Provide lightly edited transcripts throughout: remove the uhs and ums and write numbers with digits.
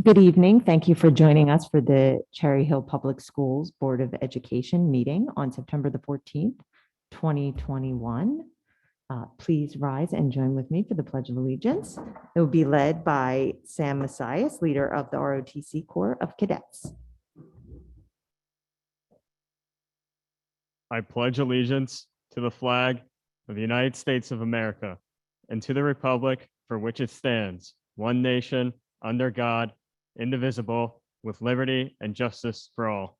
Good evening. Thank you for joining us for the Cherry Hill Public Schools Board of Education meeting on September the 14th, 2021. Please rise and join with me for the Pledge of Allegiance. It will be led by Sam Messias, leader of the ROTC Corps of Cadets. I pledge allegiance to the flag of the United States of America and to the republic for which it stands, one nation, under God, indivisible, with liberty and justice for all.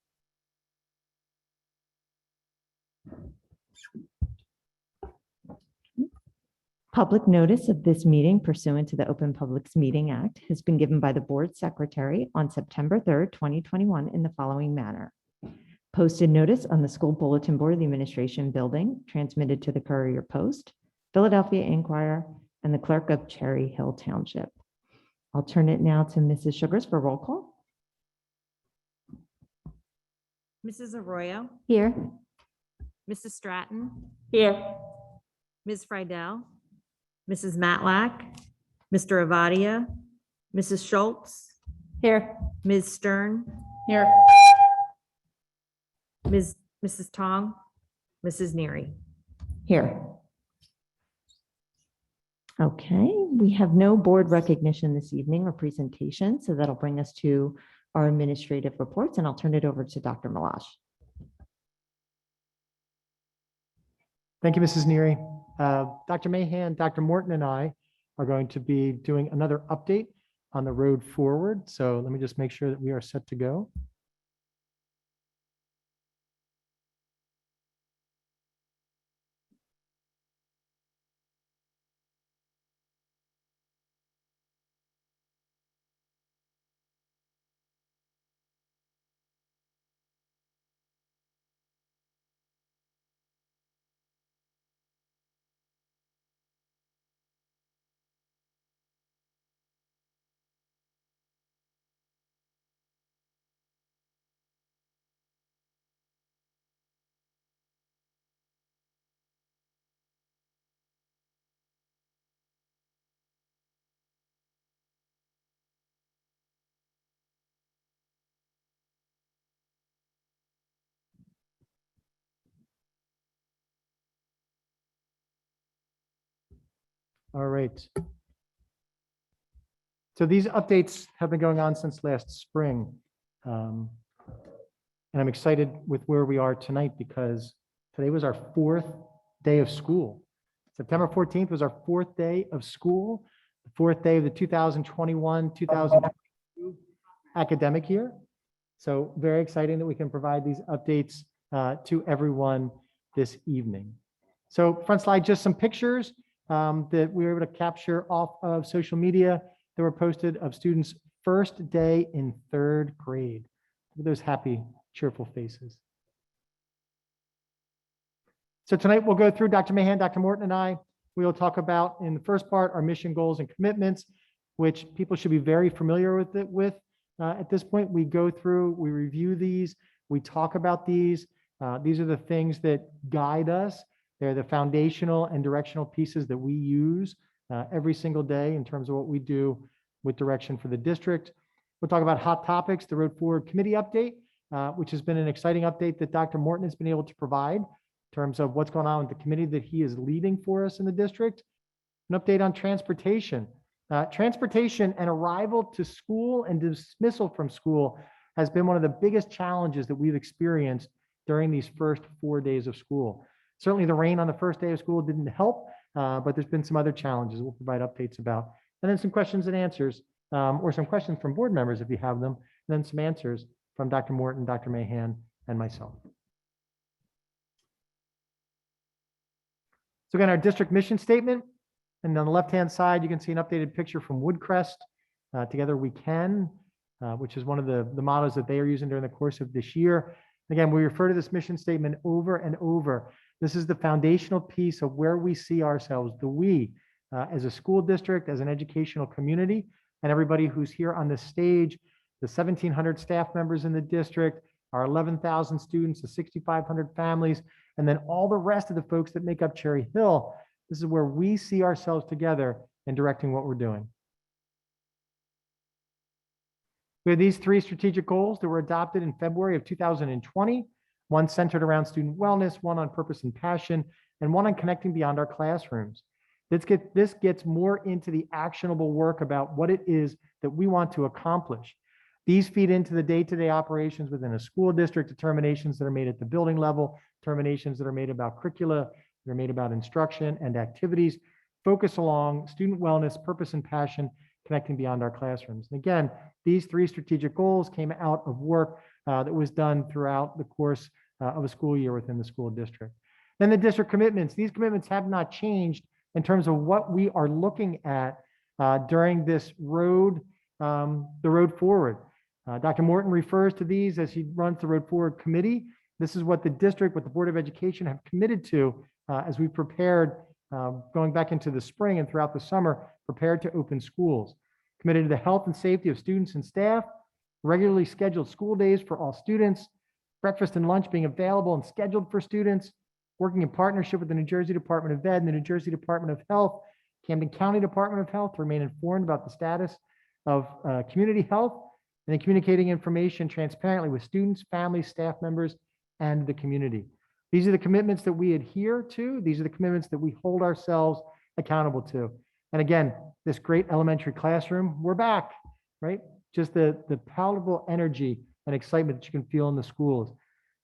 Public notice of this meeting pursuant to the Open Publics Meeting Act has been given by the board secretary on September 3rd, 2021 in the following manner. Posted notice on the school bulletin board of the administration building, transmitted to the Courier Post, Philadelphia Inquirer, and the clerk of Cherry Hill Township. I'll turn it now to Mrs. Sugars for roll call. Mrs. Arroyo, Here. Mrs. Stratton, Here. Ms. Friedel, Mrs. Matlack, Mr. Avadia, Mrs. Schultz, Here. Ms. Stern, Here. Mrs. Tong, Mrs. Neary. Here. Okay, we have no board recognition this evening or presentation, so that'll bring us to our administrative reports, and I'll turn it over to Dr. Malash. Thank you, Mrs. Neary. Dr. Mahan, Dr. Morton, and I are going to be doing another update on the road forward. So let me just make sure that we are set to go. All right. So these updates have been going on since last spring. And I'm excited with where we are tonight because today was our 4th day of school. September 14th was our 4th day of school, the 4th day of the 2021-2022 academic year. So very exciting that we can provide these updates to everyone this evening. So front slide, just some pictures that we were able to capture off of social media that were posted of students' first day in 3rd grade. Look at those happy, cheerful faces. So tonight we'll go through, Dr. Mahan, Dr. Morton, and I, we will talk about in the first part, our mission, goals, and commitments, which people should be very familiar with at this point. We go through, we review these, we talk about these. These are the things that guide us. They're the foundational and directional pieces that we use every single day in terms of what we do with direction for the district. We'll talk about hot topics, the Road Forward Committee update, which has been an exciting update that Dr. Morton has been able to provide in terms of what's going on with the committee that he is leading for us in the district. An update on transportation. Transportation and arrival to school and dismissal from school has been one of the biggest challenges that we've experienced during these first 4 days of school. Certainly the rain on the first day of school didn't help, but there's been some other challenges we'll provide updates about. And then some questions and answers, or some questions from board members if you have them, and then some answers from Dr. Morton, Dr. Mahan, and myself. So again, our district mission statement, and on the left-hand side, you can see an updated picture from Woodcrest, Together We Can, which is one of the mottos that they are using during the course of this year. Again, we refer to this mission statement over and over. This is the foundational piece of where we see ourselves, the we, as a school district, as an educational community, and everybody who's here on the stage, the 1,700 staff members in the district, our 11,000 students, the 6,500 families, and then all the rest of the folks that make up Cherry Hill. This is where we see ourselves together in directing what we're doing. We have these three strategic goals that were adopted in February of 2020, one centered around student wellness, one on purpose and passion, and one on connecting beyond our classrooms. This gets more into the actionable work about what it is that we want to accomplish. These feed into the day-to-day operations within a school district, determinations that are made at the building level, determinations that are made about curricula, that are made about instruction and activities, focus along student wellness, purpose and passion, connecting beyond our classrooms. And again, these three strategic goals came out of work that was done throughout the course of a school year within the school district. Then the district commitments. These commitments have not changed in terms of what we are looking at during this road, the road forward. Dr. Morton refers to these as he runs the Road Forward Committee. This is what the district, what the Board of Education have committed to as we prepared going back into the spring and throughout the summer, prepared to open schools. Committed to the health and safety of students and staff, regularly scheduled school days for all students, breakfast and lunch being available and scheduled for students, working in partnership with the New Jersey Department of Ed and the New Jersey Department of Health, Camden County Department of Health to remain informed about the status of community health, and then communicating information transparently with students, families, staff members, and the community. These are the commitments that we adhere to. These are the commitments that we hold ourselves accountable to. And again, this great elementary classroom, we're back, right? Just the palatable energy and excitement that you can feel in the schools.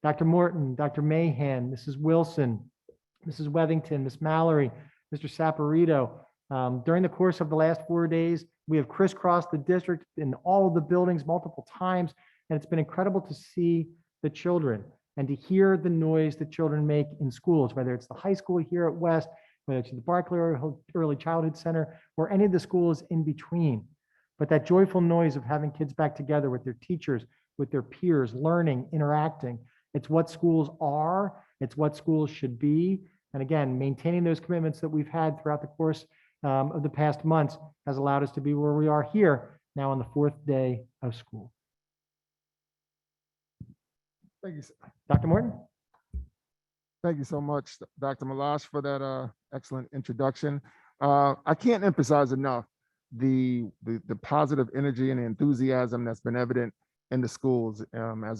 Dr. Morton, Dr. Mahan, Mrs. Wilson, Mrs. Wethington, Ms. Mallory, Mr. Saporito. During the course of the last 4 days, we have crisscrossed the district in all of the buildings multiple times, and it's been incredible to see the children and to hear the noise that children make in schools, whether it's the high school here at West, whether it's the Barclay Early Childhood Center, or any of the schools in between. But that joyful noise of having kids back together with their teachers, with their peers, learning, interacting, it's what schools are, it's what schools should be. And again, maintaining those commitments that we've had throughout the course of the past months has allowed us to be where we are here now on the 4th day of school. Thank you. Dr. Morton? Thank you so much, Dr. Malash, for that excellent introduction. I can't emphasize enough the positive energy and enthusiasm that's been evident in the schools. As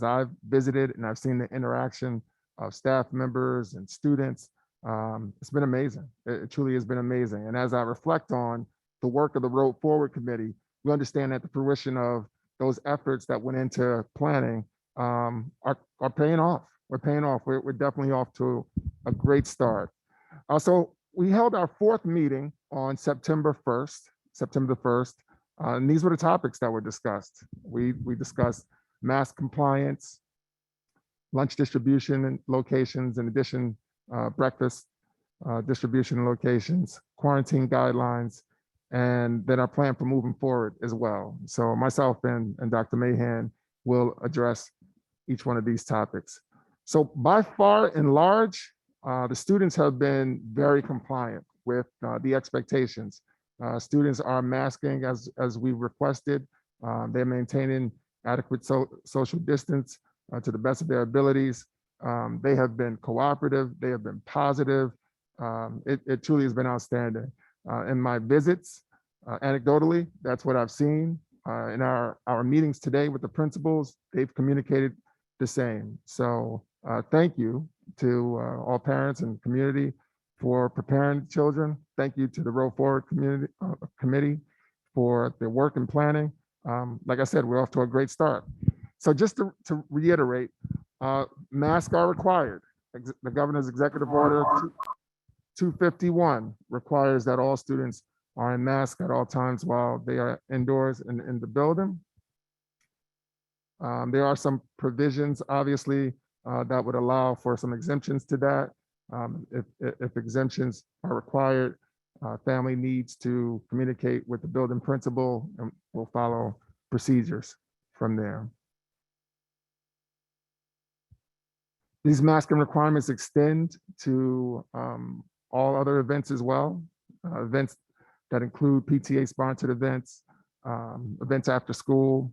I've visited and I've seen the interaction of staff members and students, it's been amazing. It truly has been amazing. And as I reflect on the work of the Road Forward Committee, we understand that the fruition of those efforts that went into planning are paying off. We're paying off. We're definitely off to a great start. So we held our 4th meeting on September 1st, and these were the topics that were discussed. We discussed mask compliance, lunch distribution and locations, in addition, breakfast distribution locations, quarantine guidelines, and then our plan for moving forward as well. So myself and Dr. Mahan will address each one of these topics. So by far and large, the students have been very compliant with the expectations. Students are masking as we requested. They're maintaining adequate social distance to the best of their abilities. They have been cooperative. They have been positive. It truly has been outstanding. In my visits, anecdotally, that's what I've seen. In our meetings today with the principals, they've communicated the same. So thank you to all parents and community for preparing children. Thank you to the Road Forward Committee for their work and planning. Like I said, we're off to a great start. So just to reiterate, masks are required. The governor's executive order 251 requires that all students are in masks at all times while they are indoors in the building. There are some provisions, obviously, that would allow for some exemptions to that. If exemptions are required, family needs to communicate with the building principal, and we'll follow procedures from there. These masking requirements extend to all other events as well, events that include PTA-sponsored events, events after school,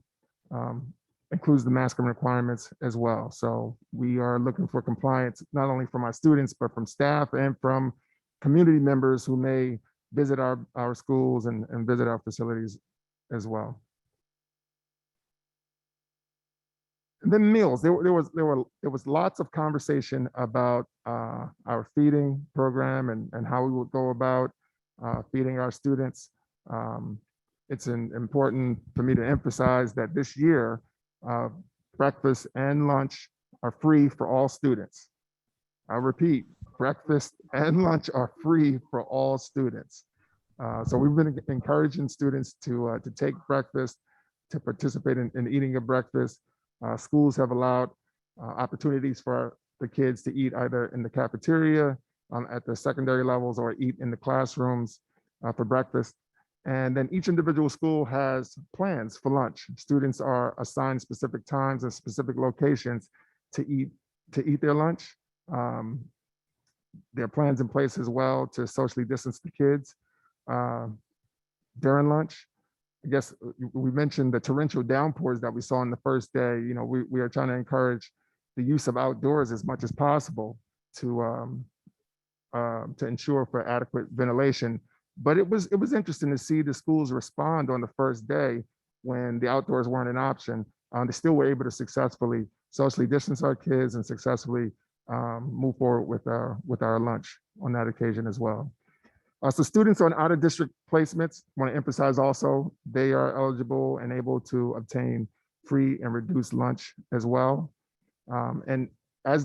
includes the masking requirements as well. So we are looking for compliance, not only from our students, but from staff and from community members who may visit our schools and visit our facilities as well. And then meals. There was lots of conversation about our feeding program and how we would go about feeding our students. It's important for me to emphasize that this year, breakfast and lunch are free for all students. I repeat, breakfast and lunch are free for all students. So we've been encouraging students to take breakfast, to participate in eating a breakfast. Schools have allowed opportunities for the kids to eat either in the cafeteria at the secondary levels or eat in the classrooms for breakfast. And then each individual school has plans for lunch. Students are assigned specific times and specific locations to eat their lunch. There are plans in place as well to socially distance the kids during lunch. I guess we mentioned the torrential downpours that we saw on the first day. You know, we are trying to encourage the use of outdoors as much as possible to ensure for adequate ventilation. But it was interesting to see the schools respond on the first day when the outdoors weren't an option. They still were able to successfully socially distance our kids and successfully move forward with our lunch on that occasion as well. So students on out-of-district placements, want to emphasize also, they are eligible and able to obtain free and reduced lunch as well. And as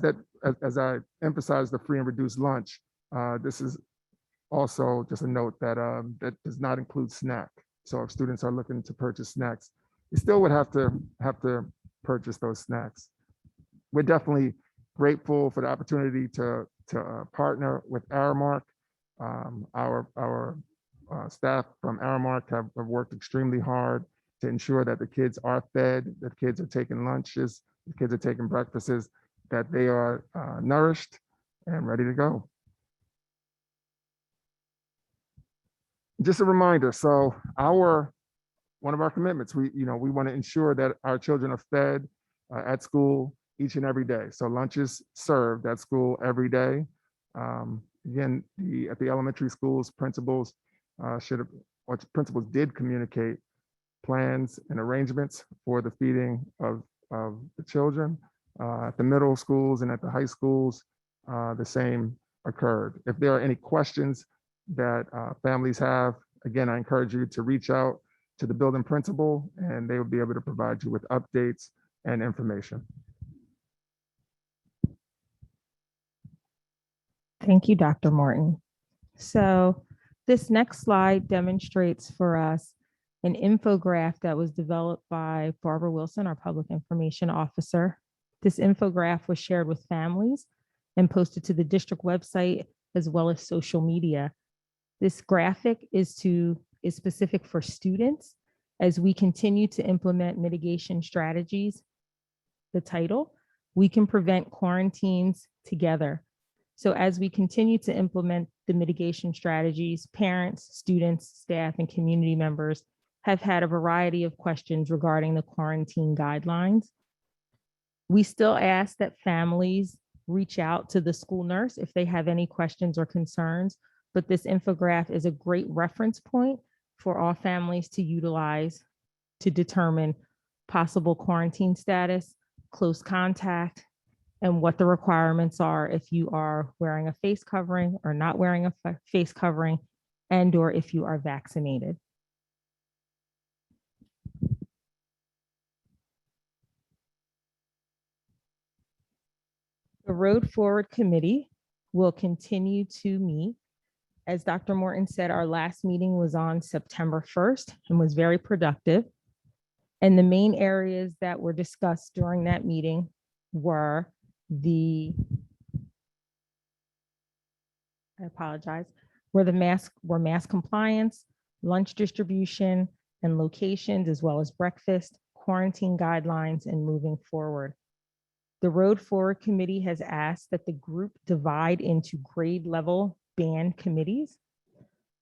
I emphasize the free and reduced lunch, this is also just a note that that does not include snack. So if students are looking to purchase snacks, you still would have to purchase those snacks. We're definitely grateful for the opportunity to partner with Aramark. Our staff from Aramark have worked extremely hard to ensure that the kids are fed, that kids are taking lunches, the kids are taking breakfasts, that they are nourished and ready to go. Just a reminder, so one of our commitments, we want to ensure that our children are fed at school each and every day. So lunch is served at school every day. Again, at the elementary schools, principals did communicate plans and arrangements for the feeding of the children. At the middle schools and at the high schools, the same occurred. If there are any questions that families have, again, I encourage you to reach out to the building principal and they will be able to provide you with updates and information. Thank you, Dr. Morton. So this next slide demonstrates for us an infographic that was developed by Barbara Wilson, our public information officer. This infographic was shared with families and posted to the district website as well as social media. This graphic is specific for students as we continue to implement mitigation strategies. The title, "We Can Prevent Quarantines Together." So as we continue to implement the mitigation strategies, parents, students, staff, and community members have had a variety of questions regarding the quarantine guidelines. We still ask that families reach out to the school nurse if they have any questions or concerns, but this infographic is a great reference point for all families to utilize to determine possible quarantine status, close contact, and what the requirements are if you are wearing a face covering or not wearing a face covering, and or if you are vaccinated. The Road Forward Committee will continue to meet. As Dr. Morton said, our last meeting was on September 1st and was very productive. And the main areas that were discussed during that meeting were mask compliance, lunch distribution and locations, as well as breakfast, quarantine guidelines, and moving forward. The Road Forward Committee has asked that the group divide into grade level band committees.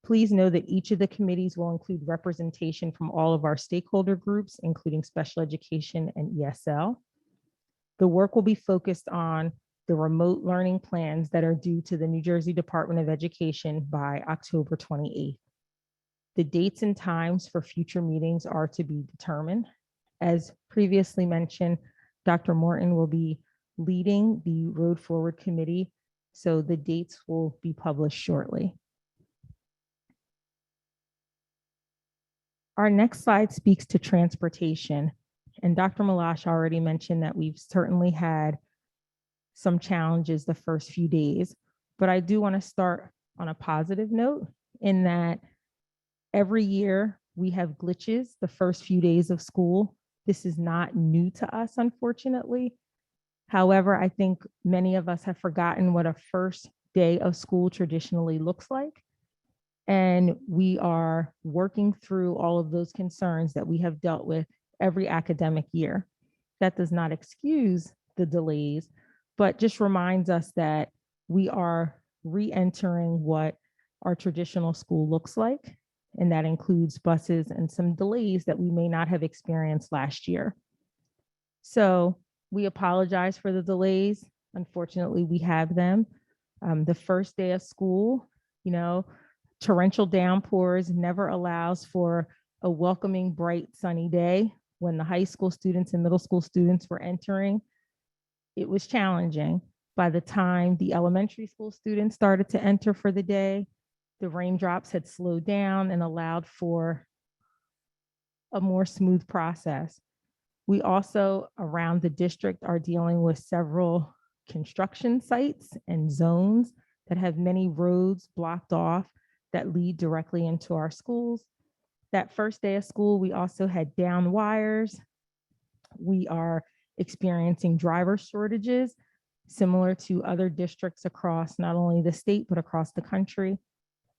Please know that each of the committees will include representation from all of our stakeholder groups, including special education and ESL. The work will be focused on the remote learning plans that are due to the New Jersey Department of Education by October 28th. The dates and times for future meetings are to be determined. As previously mentioned, Dr. Morton will be leading the Road Forward Committee, so the dates will be published shortly. Our next slide speaks to transportation, and Dr. Malash already mentioned that we've certainly had some challenges the first few days, but I do want to start on a positive note in that every year we have glitches the first few days of school. This is not new to us, unfortunately. However, I think many of us have forgotten what a first day of school traditionally looks like. And we are working through all of those concerns that we have dealt with every academic year. That does not excuse the delays, but just reminds us that we are re-entering what our traditional school looks like. And that includes buses and some delays that we may not have experienced last year. So we apologize for the delays. Unfortunately, we have them. The first day of school, torrential downpours never allows for a welcoming, bright, sunny day. When the high school students and middle school students were entering, it was challenging. By the time the elementary school students started to enter for the day, the raindrops had slowed down and allowed for a more smooth process. We also, around the district, are dealing with several construction sites and zones that have many roads blocked off that lead directly into our schools. That first day of school, we also had down wires. We are experiencing driver shortages, similar to other districts across not only the state, but across the country.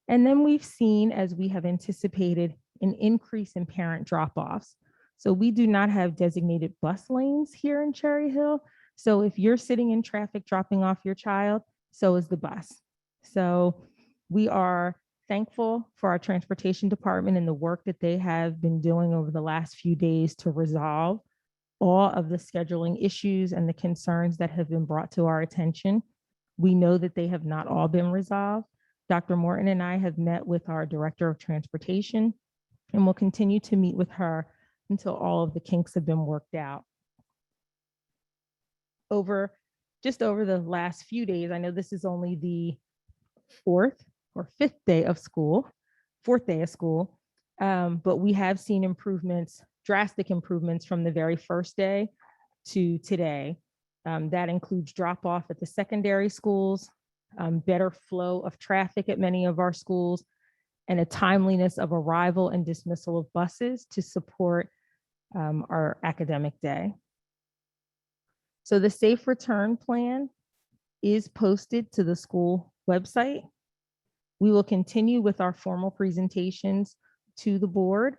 And then we've seen, as we have anticipated, an increase in parent drop-offs. So we do not have designated bus lanes here in Cherry Hill. So if you're sitting in traffic dropping off your child, so is the bus. So we are thankful for our transportation department and the work that they have been doing over the last few days to resolve all of the scheduling issues and the concerns that have been brought to our attention. We know that they have not all been resolved. Dr. Morton and I have met with our Director of Transportation, and we'll continue to meet with her until all of the kinks have been worked out. Just over the last few days, I know this is only the fourth day of school, but we have seen improvements, drastic improvements from the very first day to today. That includes drop off at the secondary schools, better flow of traffic at many of our schools, and a timeliness of arrival and dismissal of buses to support our academic day. So the Safe Return Plan is posted to the school website. We will continue with our formal presentations to the board.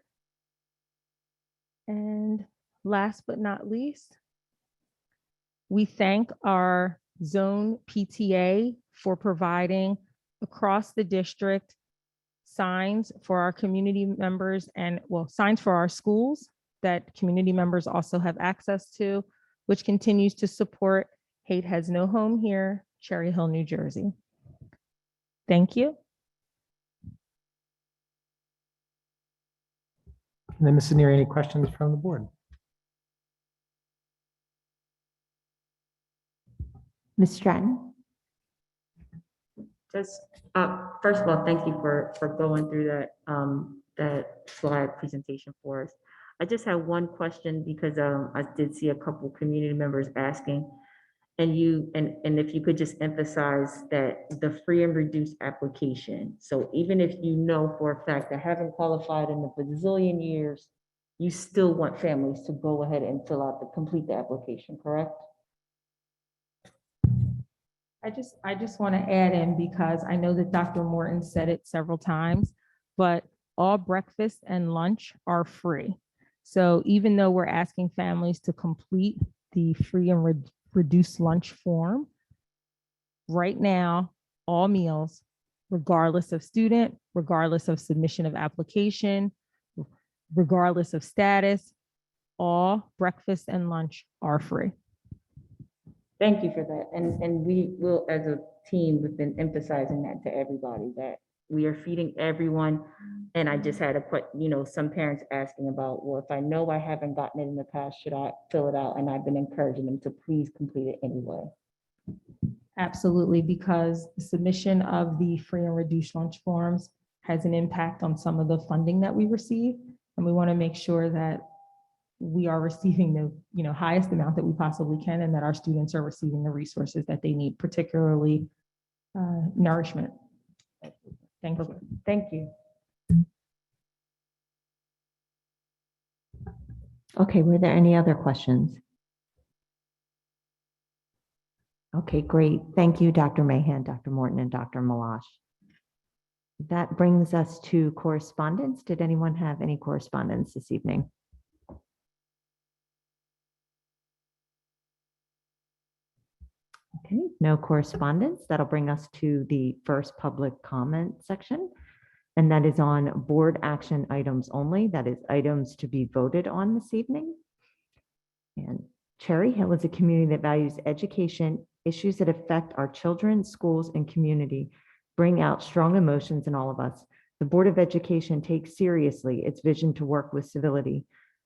And last but not least, we thank our zone PTA for providing across the district signs for our community members and signs for our schools that community members also have access to, which continues to support Hate Has No Home Here, Cherry Hill, New Jersey. Thank you. And then Mrs. Neary, any questions from the board? Ms. Stratton? Just, first of all, thank you for going through that slide presentation for us. I just have one question because I did see a couple community members asking, and if you could just emphasize that the free and reduced application. So even if you know for a fact that haven't qualified in a bazillion years, you still want families to go ahead and complete the application, correct? I just want to add in, because I know that Dr. Morton said it several times, but all breakfast and lunch are free. So even though we're asking families to complete the free and reduced lunch form, right now, all meals, regardless of student, regardless of submission of application, regardless of status, all breakfast and lunch are free. Thank you for that. And we will, as a team, we've been emphasizing that to everybody, that we are feeding everyone. And I just had a some parents asking about, well, if I know I haven't gotten it in the past, should I fill it out? And I've been encouraging them to please complete it anyway. Absolutely, because the submission of the free and reduced lunch forms has an impact on some of the funding that we receive. And we want to make sure that we are receiving the highest amount that we possibly can, and that our students are receiving the resources that they need, particularly nourishment. Thank you. Thank you. Okay, were there any other questions? Okay, great. Thank you, Dr. Mahan, Dr. Morton, and Dr. Malash. That brings us to correspondence. Did anyone have any correspondence this evening? Okay, no correspondence. That'll bring us to the first public comment section. And that is on board action items only. That is items to be voted on this evening. And Cherry Hill is a community that values education. Issues that affect our children, schools, and community bring out strong emotions in all of us. The Board of Education takes seriously its vision to work with civility.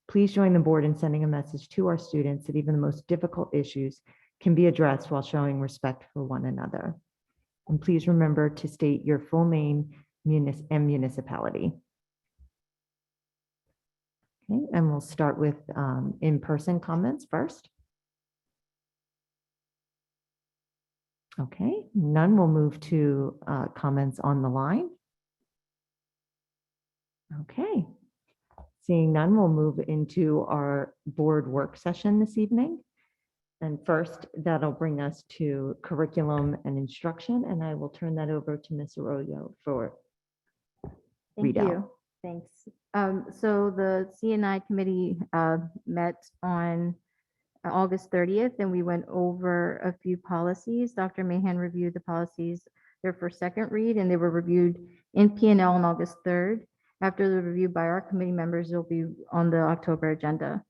Please join the board in sending a message to our students that even the most difficult issues can be addressed while showing respect for one another. And please remember to state your full name and municipality. Okay, and we'll start with in-person comments first. Okay, none. Will move to comments on the line. Okay, seeing none, we'll move into our board work session this evening. And first, that'll bring us to curriculum and instruction, and I will turn that over to Ms. Arroyo for Thank readout. you. Thanks. So the CNI committee met on August 30th, and we went over a few policies. Dr. Mahan reviewed the policies there for second read, and they were reviewed in P&L on August 3rd. After the review by our committee members, they'll be on the October agenda.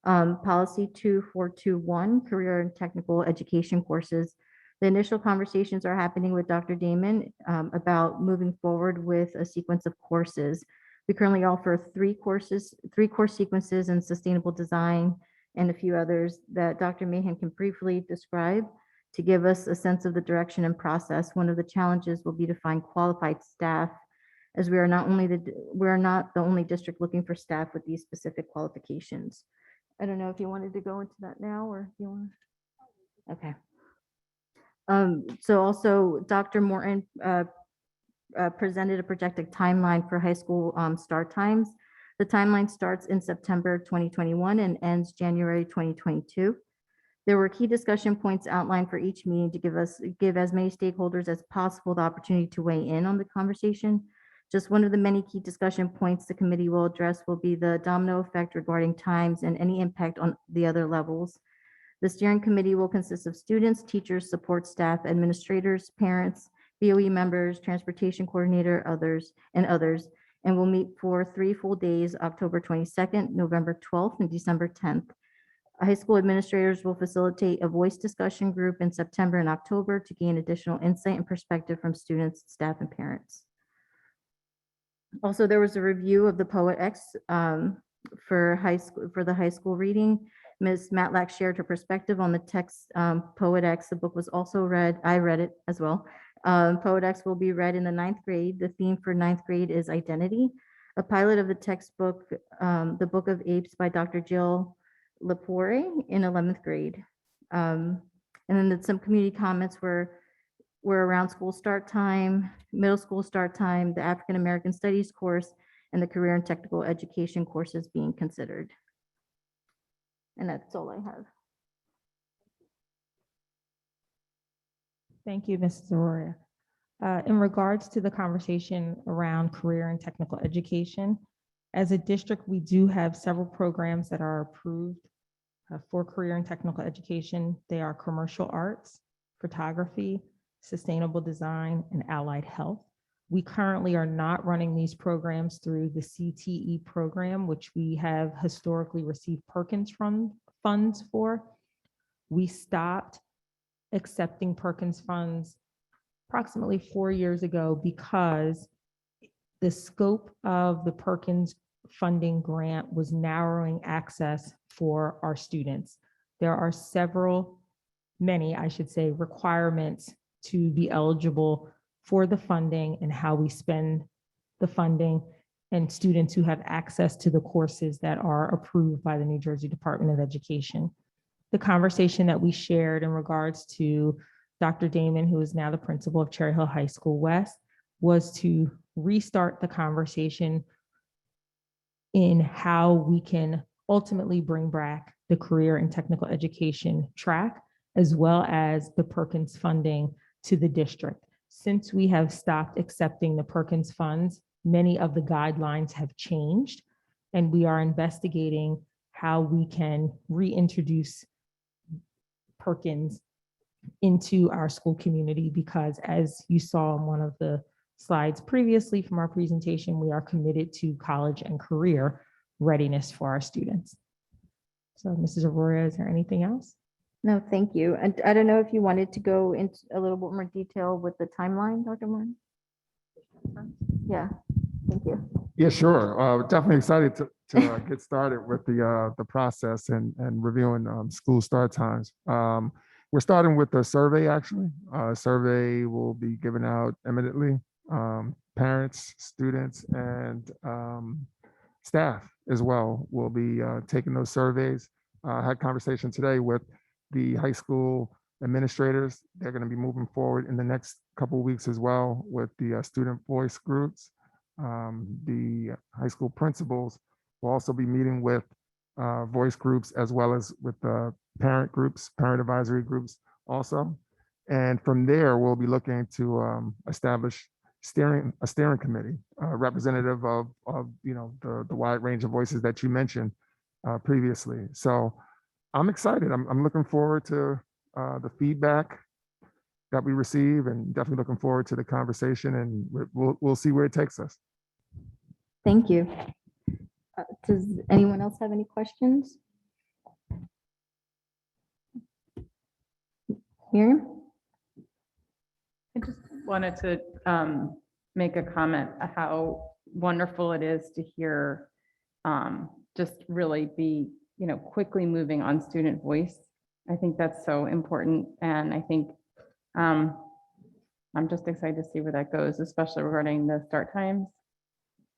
Policy 2421, career and technical education courses. The initial conversations are happening with Dr. Damon about moving forward with a sequence of courses. We currently offer three course sequences in sustainable design and a few others that Dr. Mahan can briefly describe to give us a sense of the direction and process. One of the challenges will be to find qualified staff, as we are not the only district looking for staff with these specific qualifications. I don't know if you wanted to go into that now or if you want. Okay. So also Dr. Morton presented a projected timeline for high school start times. The timeline starts in September 2021 and ends January 2022. There were key discussion points outlined for each meeting to give as many stakeholders as possible the opportunity to weigh in on the conversation. Just one of the many key discussion points the committee will address will be the domino effect regarding times and any impact on the other levels. The steering committee will consist of students, teachers, support staff, administrators, parents, BOE members, transportation coordinator, others, and will meet for 3 full days, October 22nd, November 12th, and December 10th. High school administrators will facilitate a voice discussion group in September and October to gain additional insight and perspective from students, staff, and parents. Also, there was a review of the Poet X for the high school reading. Ms. Matlack shared her perspective on the text Poet X. The book was also read. I read it as well. Poet X will be read in the 9th grade. The theme for 9th grade is identity. A pilot of the textbook, The Book of Apes by Dr. Jill Lepore in 11th grade. And then some community comments were around school start time, middle school start time, the African American Studies course, and the career and technical education courses being considered. And that's all I have. Thank you, Mrs. Arroyo. In regards to the conversation around career and technical education, as a district, we do have several programs that are approved for career and technical education. They are commercial arts, photography, sustainable design, and allied health. We currently are not running these programs through the CTE program, which we have historically received Perkins funds for. We stopped accepting Perkins funds approximately 4 years ago because the scope of the Perkins funding grant was narrowing access for our students. There are many, I should say, requirements to be eligible for the funding and how we spend the funding, and students who have access to the courses that are approved by the New Jersey Department of Education. The conversation that we shared in regards to Dr. Damon, who is now the principal of Cherry Hill High School West, was to restart the conversation in how we can ultimately bring back the career and technical education track, as well as the Perkins funding to the district. Since we have stopped accepting the Perkins funds, many of the guidelines have changed, and we are investigating how we can reintroduce Perkins into our school community, because as you saw in one of the slides previously from our presentation, we are committed to college and career readiness for our students. So Mrs. Aurora, is there anything else? No, thank you. And I don't know if you wanted to go into a little bit more detail with the timeline, Dr. Martin? Yeah, thank you. Yeah, sure. Definitely excited to get started with the process and reviewing school start times. We're starting with a survey, actually. Survey will be given out imminently. Parents, students, and staff as well will be taking those surveys. I had conversation today with the high school administrators. They're going to be moving forward in the next couple of weeks as well with the student voice groups. The high school principals will also be meeting with voice groups as well as with the parent groups, parent advisory groups also. And from there, we'll be looking to establish a steering committee, representative of the wide range of voices that you mentioned previously. So I'm excited. I'm looking forward to the feedback that we receive, and definitely looking forward to the conversation, and we'll see where it takes us. Thank you. Does anyone else have any questions? Miriam? I just wanted to make a comment how wonderful it is to hear just really be, quickly moving on student voice. I think that's so important. And I think I'm just excited to see where that goes, especially regarding the start times.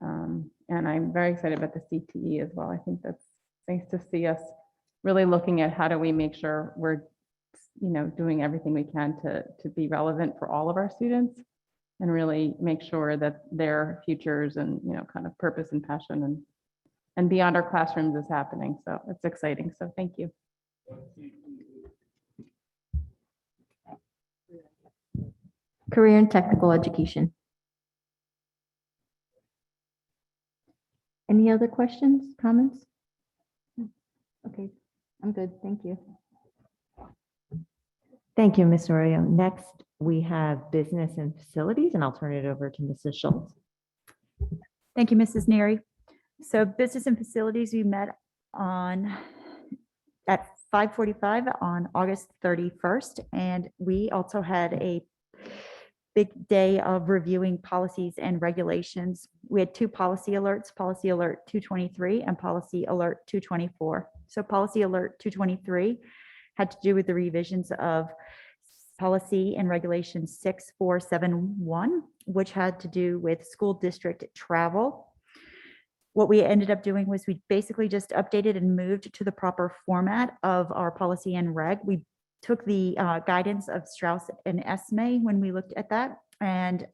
And I'm very excited about the CTE as well. I think that's nice to see us really looking at how do we make sure we're doing everything we can to be relevant for all of our students and really make sure that their futures and kind of purpose and passion and beyond our classrooms is happening. So it's exciting. So thank you. Career and technical education. Any other questions, comments? Okay, I'm good. Thank you. Thank you, Ms. Arroyo. Next, we have business and facilities, and I'll turn it over to Mrs. Schultz. Thank you, Mrs. Neary. So business and facilities, we met at 5:45 on August 31st, and we also had a big day of reviewing policies and regulations. We had two policy alerts, Policy Alert 223 and Policy Alert 224. So Policy Alert 223 had to do with the revisions of Policy and Regulation 6471, which had to do with school district travel. What we ended up doing was we basically just updated and moved to the proper format of our policy and reg. We took the guidance of Strauss and Esme when we looked at that. And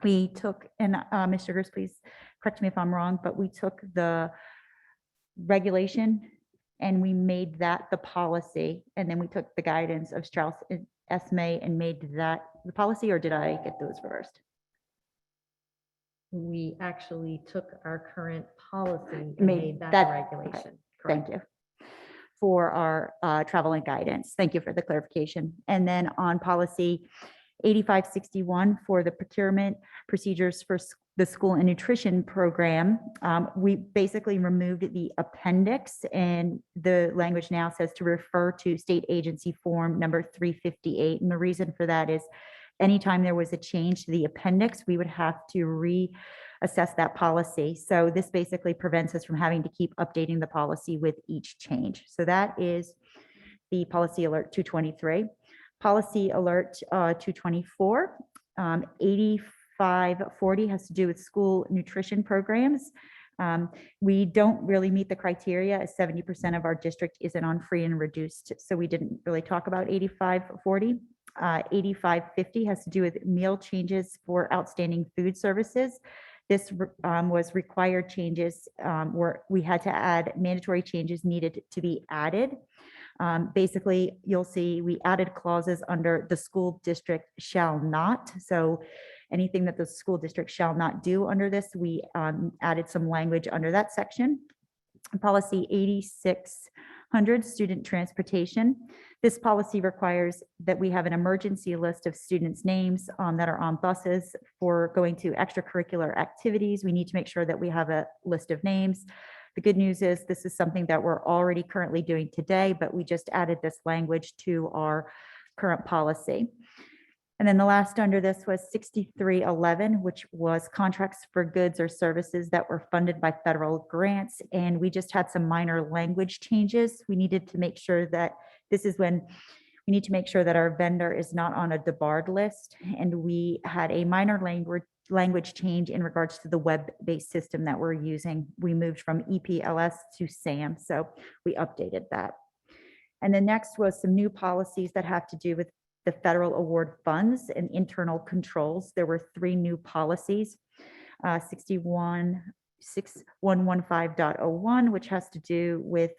we took, and Ms. Sugars, please correct me if I'm wrong, but we took the regulation and we made that the policy. And then we took the guidance of Strauss and Esme and made that the policy, or did I get those reversed? We actually took our current policy and Made made that that- the regulation. Thank you for our travel and guidance. Thank you for the clarification. And then on policy 8561 for the procurement procedures for the school and nutrition program, we basically removed the appendix, and the language now says to refer to state agency form number 358. And the reason for that is anytime there was a change to the appendix, we would have to reassess that policy. So this basically prevents us from having to keep updating the policy with each change. So that is the policy alert 223. Policy alert 224, 8540 has to do with school nutrition programs. We don't really meet the criteria as 70% of our district isn't on free and reduced. So we didn't really talk about 8540. 8550 has to do with meal changes for outstanding food services. This was required changes where we had to add mandatory changes needed to be added. Basically, you'll see we added clauses under the school district shall not. So anything that the school district shall not do under this, we added some language under that section. Policy 8600, student transportation. This policy requires that we have an emergency list of students' names that are on buses for going to extracurricular activities. We need to make sure that we have a list of names. The good news is this is something that we're already currently doing today, but we just added this language to our current policy. And then the last under this was 6311, which was contracts for goods or services that were funded by federal grants. And we just had some minor language changes. We needed to make sure that this is when we need to make sure that our vendor is not on a debarred list. And we had a minor language change in regards to the web-based system that we're using. We moved from EPLS to SAM, so we updated that. And the next was some new policies that have to do with the federal award funds and internal controls. There were 3 new policies, 6115.01, which has to do with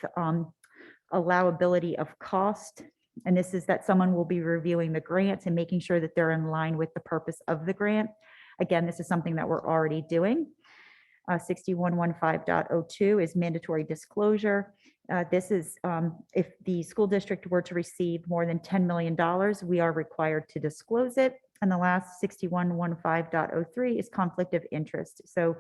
allowability of cost. And this is that someone will be reviewing the grants and making sure that they're in line with the purpose of the grant. Again, this is something that we're already doing. 6115.02 is mandatory disclosure. This is if the school district were to receive more than $10 million, we are required to disclose it. And the last 6115.03 is conflict of interest. So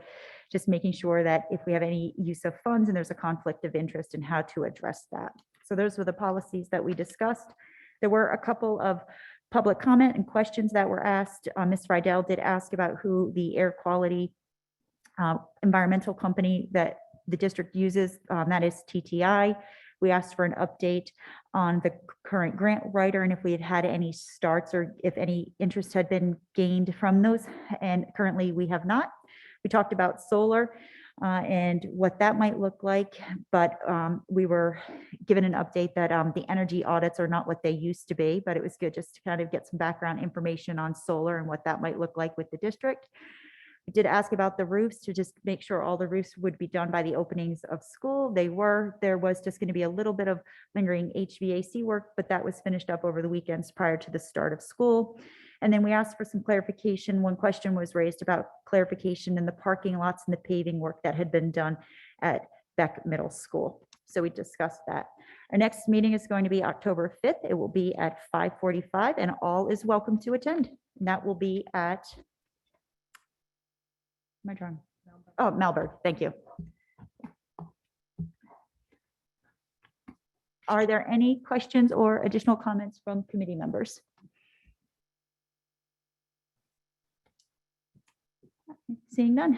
just making sure that if we have any use of funds and there's a conflict of interest and how to address that. So those were the policies that we discussed. There were a couple of public comment and questions that were asked. Ms. Rydell did ask about who the air quality environmental company that the district uses, that is TTI. We asked for an update on the current grant writer and if we had had any starts or if any interest had been gained from those. And currently we have not. We talked about solar and what that might look like, but we were given an update that the energy audits are not what they used to be, but it was good just to kind of get some background information on solar and what that might look like with the district. I did ask about the roofs to just make sure all the roofs would be done by the openings of school. They were. There was just going to be a little bit of lingering HVAC work, but that was finished up over the weekends prior to the start of school. And then we asked for some clarification. One question was raised about clarification in the parking lots and the paving work that had been done at Beck Middle School. So we discussed that. Our next meeting is going to be October 5th. It will be at 5:45 and all is welcome to attend. And that will be at Malberg. Thank you. Are there any questions or additional comments from committee members? Seeing none.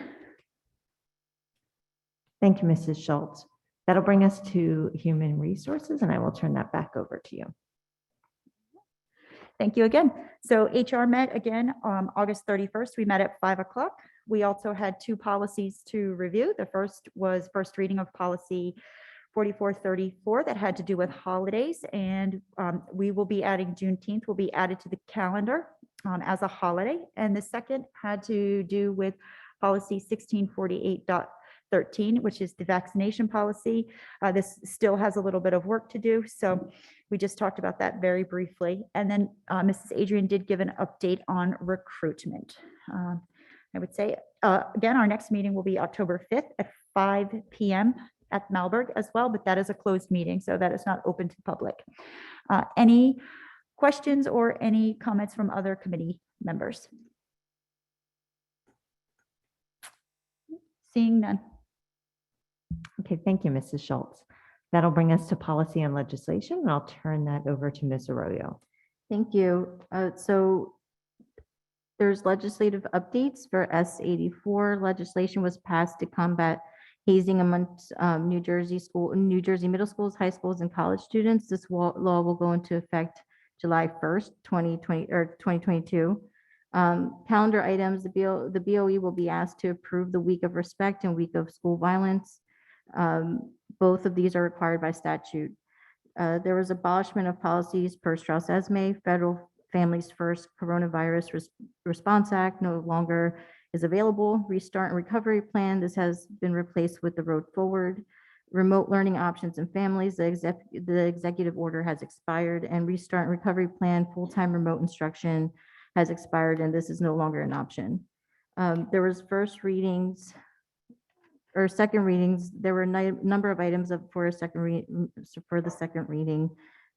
Thank you, Mrs. Schultz. That'll bring us to Human Resources, and I will turn that back over to you. Thank you again. So HR met again on August 31st. We met at 5 o'clock. We also had 2 policies to review. The first was first reading of policy 4434 that had to do with holidays. And we will be adding Juneteenth will be added to the calendar as a holiday. And the second had to do with policy 1648.13, which is the vaccination policy. This still has a little bit of work to do. So we just talked about that very briefly. And then Mrs. Adrian did give an update on recruitment. I would say, again, our next meeting will be October 5th at 5 p.m. at Malberg as well, but that is a closed meeting, so that is not open to the public. Any questions or any comments from other committee members? Seeing none. Okay, thank you, Mrs. Schultz. That'll bring us to policy and legislation, and I'll turn that over to Ms. Arroyo. Thank you. So There's legislative updates for S84. Legislation was passed to combat hazing amongst New Jersey middle schools, high schools, and college students. This law will go into effect July 1st, 2020 or 2022. Calendar items, the BOE will be asked to approve the Week of Respect and Week of School Violence. Both of these are required by statute. There was abolishment of policies per Strauss-Esme, Federal Families First Coronavirus Response Act no longer is available. Restart and Recovery Plan, this has been replaced with the Road Forward. Remote Learning Options and Families, the executive order has expired, and Restart and Recovery Plan, full-time remote instruction has expired, and this is no longer an option. There was first readings or second readings. There were a number of items for the second reading.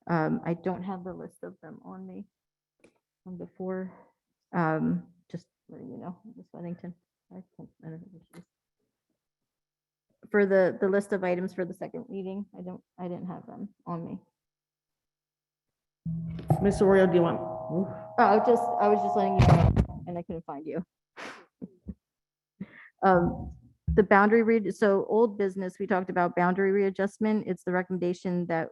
I don't have the list of them on me from before. Just letting you know, Ms. Weddington. I don't have issues. For the list of items for the second reading, I didn't have them on me. Ms. Oriole, do you want? Oh, I was just letting you know, and I couldn't find you. The boundary so old business, we talked about boundary readjustment. It's the recommendation that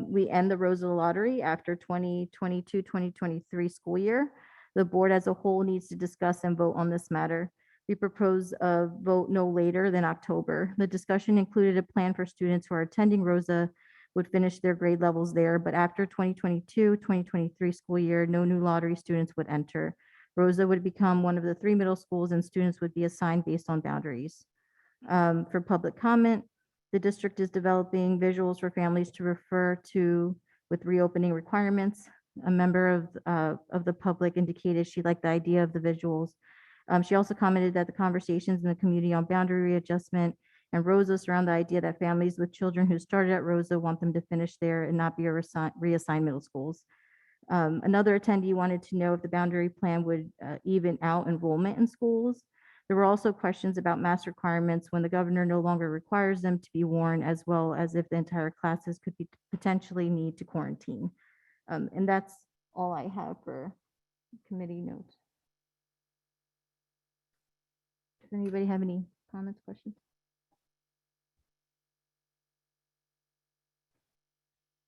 we end the Rosa Lottery after 2022-2023 school year. The board as a whole needs to discuss and vote on this matter. We propose a vote no later than October. The discussion included a plan for students who are attending Rosa would finish their grade levels there, but after 2022-2023 school year, no new lottery students would enter. Rosa would become one of the 3 middle schools and students would be assigned based on boundaries. For public comment, the district is developing visuals for families to refer to with reopening requirements. A member of the public indicated she liked the idea of the visuals. She also commented that the conversations in the community on boundary readjustment and Rosa surround the idea that families with children who started at Rosa want them to finish there and not be reassigned middle schools. Another attendee wanted to know if the boundary plan would even out enrollment in schools. There were also questions about mask requirements when the governor no longer requires them to be worn, as well as if the entire classes could be potentially need to quarantine. And that's all I have for committee notes. Does anybody have any comments, questions?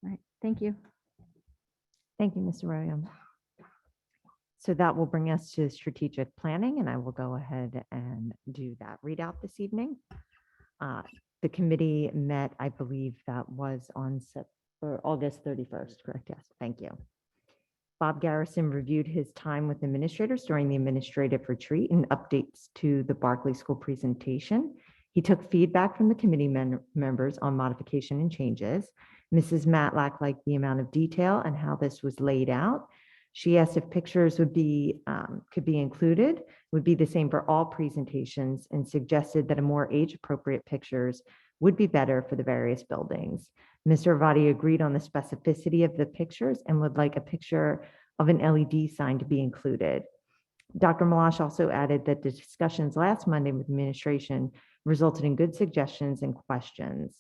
All right, thank you. Thank you, Mr. Royo. So that will bring us to strategic planning, and I will go ahead and do that readout this evening. The committee met, I believe that was on August 31st, correct? Yes, thank you. Bob Garrison reviewed his time with administrators during the administrative retreat and updates to the Barclay School presentation. He took feedback from the committee members on modification and changes. Mrs. Matlack liked the amount of detail and how this was laid out. She asked if pictures would be could be included, would be the same for all presentations, and suggested that a more age-appropriate pictures would be better for the various buildings. Mr. Avati agreed on the specificity of the pictures and would like a picture of an LED sign to be included. Dr. Malash also added that the discussions last Monday with administration resulted in good suggestions and questions.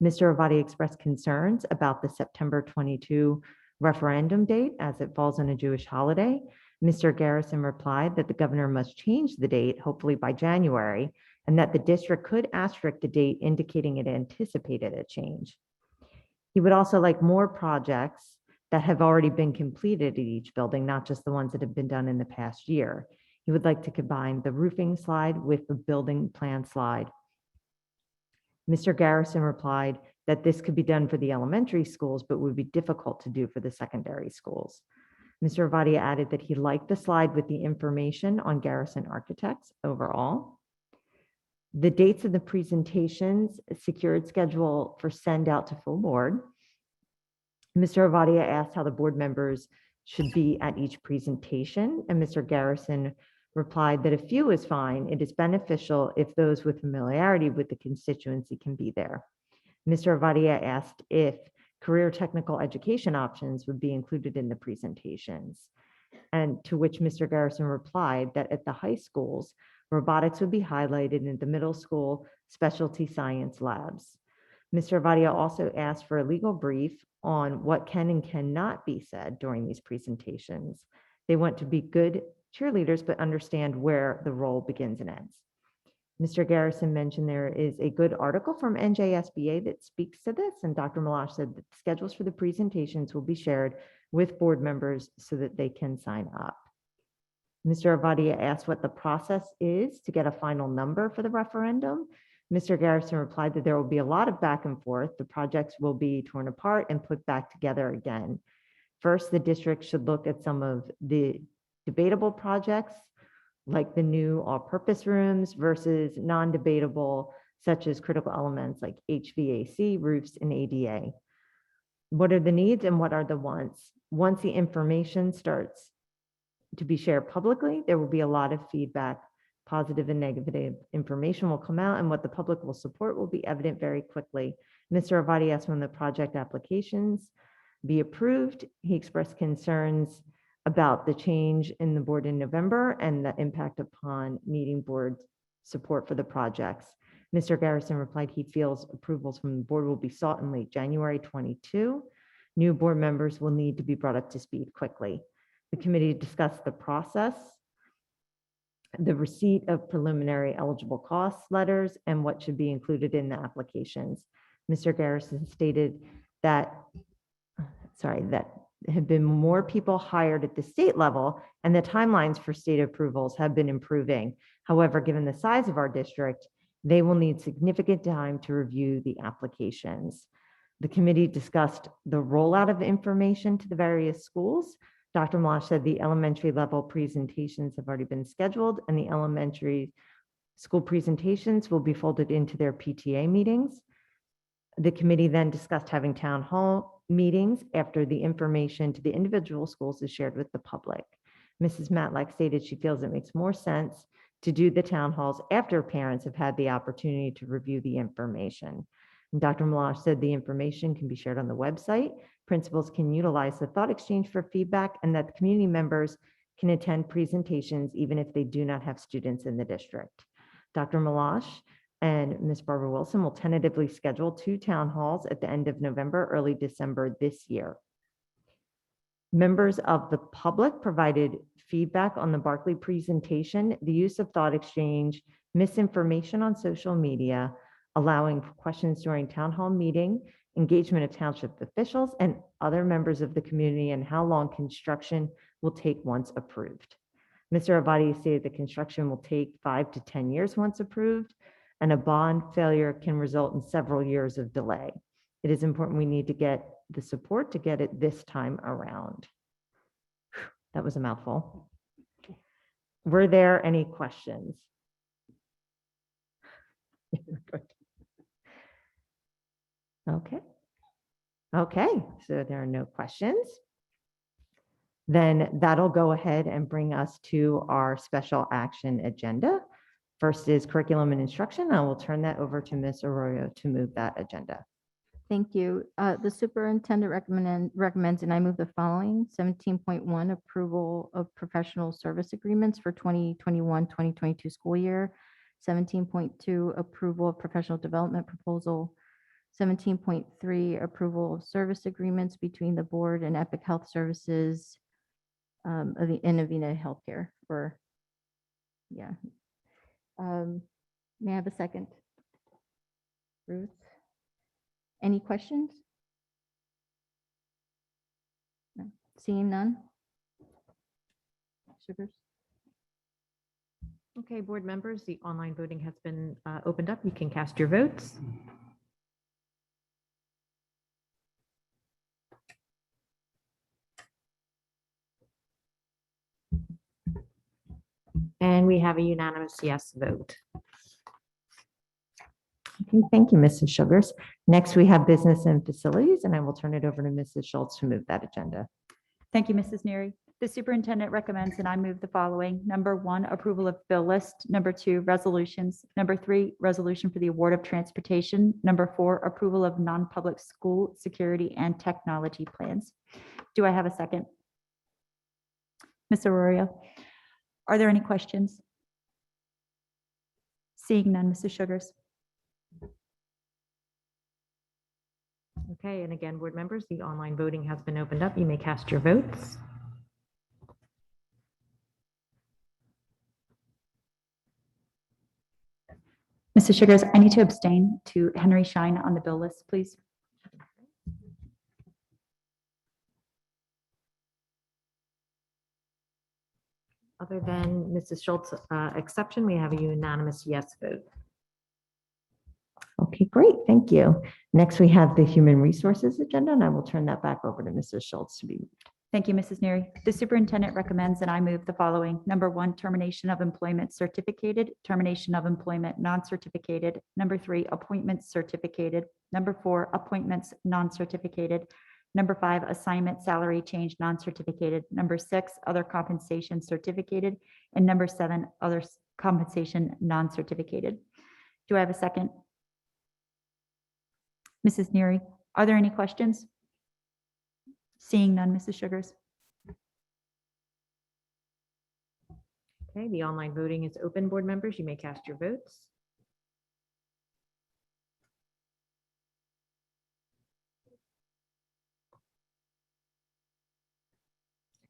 Mr. Avati expressed concerns about the September 22 referendum date as it falls on a Jewish holiday. Mr. Garrison replied that the governor must change the date, hopefully by January, and that the district could asterisk the date indicating it anticipated a change. He would also like more projects that have already been completed at each building, not just the ones that have been done in the past year. He would like to combine the roofing slide with the building plan slide. Mr. Garrison replied that this could be done for the elementary schools, but would be difficult to do for the secondary schools. Mr. Avadia added that he liked the slide with the information on Garrison Architects overall. The dates of the presentations, secured schedule for send out to full board. Mr. Avadia asked how the board members should be at each presentation, and Mr. Garrison replied that a few is fine. It is beneficial if those with familiarity with the constituency can be there. Mr. Avadia asked if career technical education options would be included in the presentations, and to which Mr. Garrison replied that at the high schools, robotics would be highlighted in the middle school specialty science labs. Mr. Avadia also asked for a legal brief on what can and cannot be said during these presentations. They want to be good cheerleaders, but understand where the role begins and ends. Mr. Garrison mentioned there is a good article from NJSBA that speaks to this, and Dr. Malash said that schedules for the presentations will be shared with board members so that they can sign up. Mr. Avadia asked what the process is to get a final number for the referendum. Mr. Garrison replied that there will be a lot of back and forth. The projects will be torn apart and put back together again. First, the district should look at some of the debatable projects, like the new all-purpose rooms versus non-debatable, such as critical elements like HVAC, roofs, and ADA. What are the needs and what are the wants? Once the information starts to be shared publicly, there will be a lot of feedback. Positive and negative information will come out, and what the public will support will be evident very quickly. Mr. Avadi asked when the project applications be approved. He expressed concerns about the change in the board in November and the impact upon meeting board support for the projects. Mr. Garrison replied he feels approvals from the board will be sought in late January 22. New board members will need to be brought up to speed quickly. The committee discussed the process, the receipt of preliminary eligible cost letters, and what should be included in the applications. Mr. Garrison stated that, that have been more people hired at the state level and the timelines for state approvals have been improving. However, given the size of our district, they will need significant time to review the applications. The committee discussed the rollout of information to the various schools. Dr. Malash said the elementary level presentations have already been scheduled and the elementary school presentations will be folded into their PTA meetings. The committee then discussed having town hall meetings after the information to the individual schools is shared with the public. Mrs. Matlack stated she feels it makes more sense to do the town halls after parents have had the opportunity to review the information. And Dr. Malash said the information can be shared on the website. Principals can utilize the thought exchange for feedback, and that the community members can attend presentations even if they do not have students in the district. Dr. Malash and Ms. Barbara Wilson will tentatively schedule 2 town halls at the end of November, early December this year. Members of the public provided feedback on the Barkley presentation, the use of thought exchange, misinformation on social media, allowing for questions during town hall meeting, engagement of township officials and other members of the community, and how long construction will take once approved. Mr. Avadi stated that construction will take 5 to 10 years once approved, and a bond failure can result in several years of delay. It is important we need to get the support to get it this time around. That was a mouthful. Were there any questions? Okay. Okay, so there are no questions. Then that'll go ahead and bring us to our special action agenda. First is curriculum and instruction. I will turn that over to Ms. Arroyo to move that agenda. Thank you. The superintendent recommends, and I move the following: 17.1, approval of professional service agreements for 2021-2022 school year. 17.2, approval of professional development proposal. 17.3, approval of service agreements between the board and Epic Health Services of the Innovina Healthcare for, yeah. May I have a second? Ruth? Any questions? No. Seeing none? Sugars? Okay, board members, the online voting has been opened up. You can cast your votes. And we have a unanimous yes vote. Okay, thank you, Mrs. Sugars. Next, we have business and facilities, and I will turn it over to Mrs. Schultz to move that agenda. Thank you, Mrs. Neary. The superintendent recommends, and I move the following. Number 1, approval of bill list. Number 2, resolutions. Number 3, resolution for the award of transportation. Number 4, approval of non-public school security and technology plans. Do I have a second? Ms. Arroyo, are there any questions? Seeing none, Mrs. Sugars. Okay, and again, board members, the online voting has been opened up. You may cast your votes. Mrs. Sugars, I need to abstain to Henry Schein on the bill list, please. Other than Mrs. Schultz' exception, we have a unanimous yes vote. Okay, great, thank you. Next, we have the Human Resources agenda, and I will turn that back over to Mrs. Schultz to be. Thank you, Mrs. Neary. The superintendent recommends that I move the following. Number 1, termination of employment certificated, termination of employment non-certificated. Number 3, appointments certificated. Number 4, appointments non-certificated. Number 5, assignment salary change non-certificated. Number 6, other compensation certificated. And number 7, other compensation non-certificated. Do I have a second? Mrs. Neary, are there any questions? Seeing none, Mrs. Sugars. Okay, the online voting is open, board members. You may cast your votes.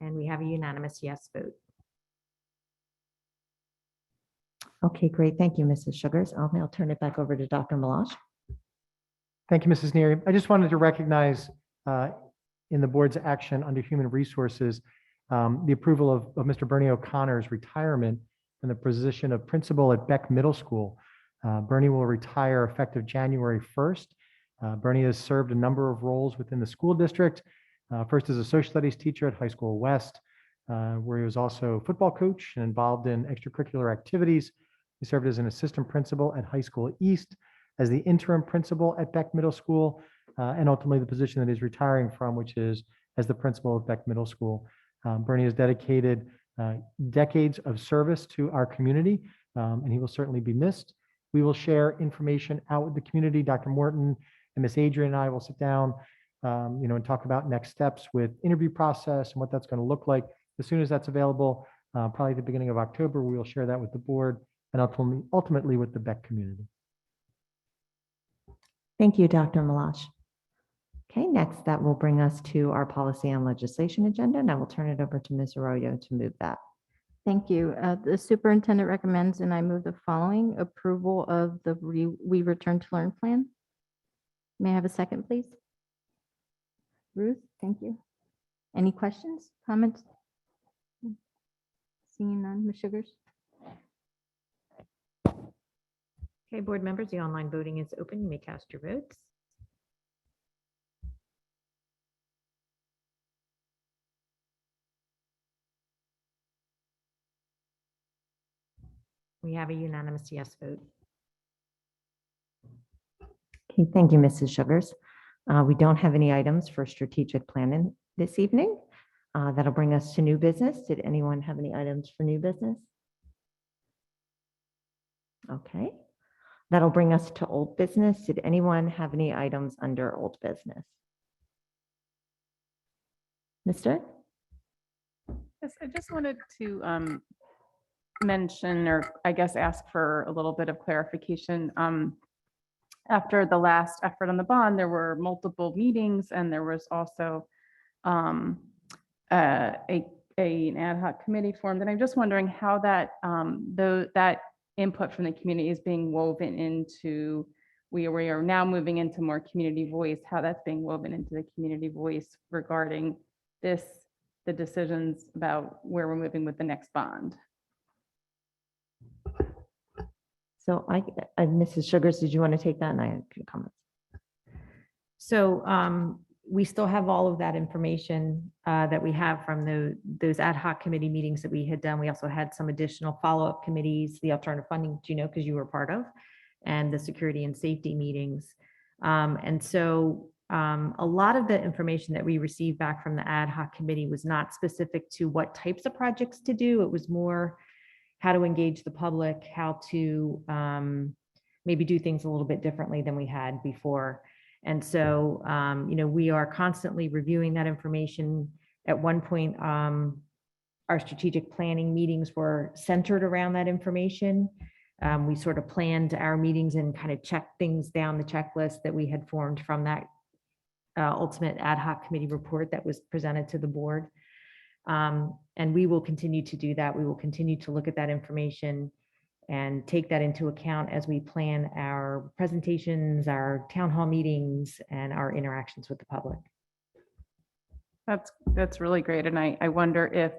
And we have a unanimous yes vote. Okay, great. Thank you, Mrs. Sugars. I'll now turn it back over to Dr. Malash. Thank you, Mrs. Neary. I just wanted to recognize in the board's action under Human Resources, the approval of Mr. Bernie O'Connor's retirement in the position of principal at Beck Middle School. Bernie will retire effective January 1st. Bernie has served a number of roles within the school district. First as a social studies teacher at High School West, where he was also a football coach and involved in extracurricular activities. He served as an assistant principal at High School East, as the interim principal at Beck Middle School, and ultimately the position that he's retiring from, which is as the principal of Beck Middle School. Bernie has dedicated decades of service to our community, and he will certainly be missed. We will share information out with the community. Dr. Morton and Miss Adrian and I will sit down and talk about next steps with interview process and what that's going to look like. As soon as that's available, probably at the beginning of October, we will share that with the board and ultimately with the Beck community. Thank you, Dr. Malash. Okay, next that will bring us to our policy and legislation agenda, and I will turn it over to Ms. Arroyo to move that. Thank you. The superintendent recommends, and I move the following: approval of the We Return to Learn plan. May I have a second, please? Ruth, thank you. Any questions, comments? Seeing none, Ms. Sugars? Okay, board members, the online voting is open. You may cast your votes. We have a unanimous yes vote. Okay, thank you, Mrs. Sugars. We don't have any items for strategic planning this evening. That'll bring us to new business. Did anyone have any items for new business? Okay. That'll bring us to old business. Did anyone have any items under old business? Mister? Yes, I just wanted to mention, or I guess ask for a little bit of clarification. After the last effort on the bond, there were multiple meetings, and there was also an ad hoc committee formed. And I'm just wondering how that that input from the community is being woven into, we are now moving into more community voice, how that's being woven into the community voice regarding this, the decisions about where we're moving with the next bond. So Mrs. Sugars, did you want to take that? And I can comment. So we still have all of that information that we have from those ad hoc committee meetings that we had done. We also had some additional follow-up committees, the alternative funding, because you were part of, and the security and safety meetings. And so a lot of the information that we received back from the ad hoc committee was not specific to what types of projects to do. It was more how to engage the public, how to maybe do things a little bit differently than we had before. And so, we are constantly reviewing that information. At one point, our strategic planning meetings were centered around that information. We sort of planned our meetings and kind of checked things down the checklist that we had formed from that ultimate ad hoc committee report that was presented to the board. And we will continue to do that. We will continue to look at that information and take that into account as we plan our presentations, our town hall meetings, and our interactions with the public. That's really great. And I wonder if,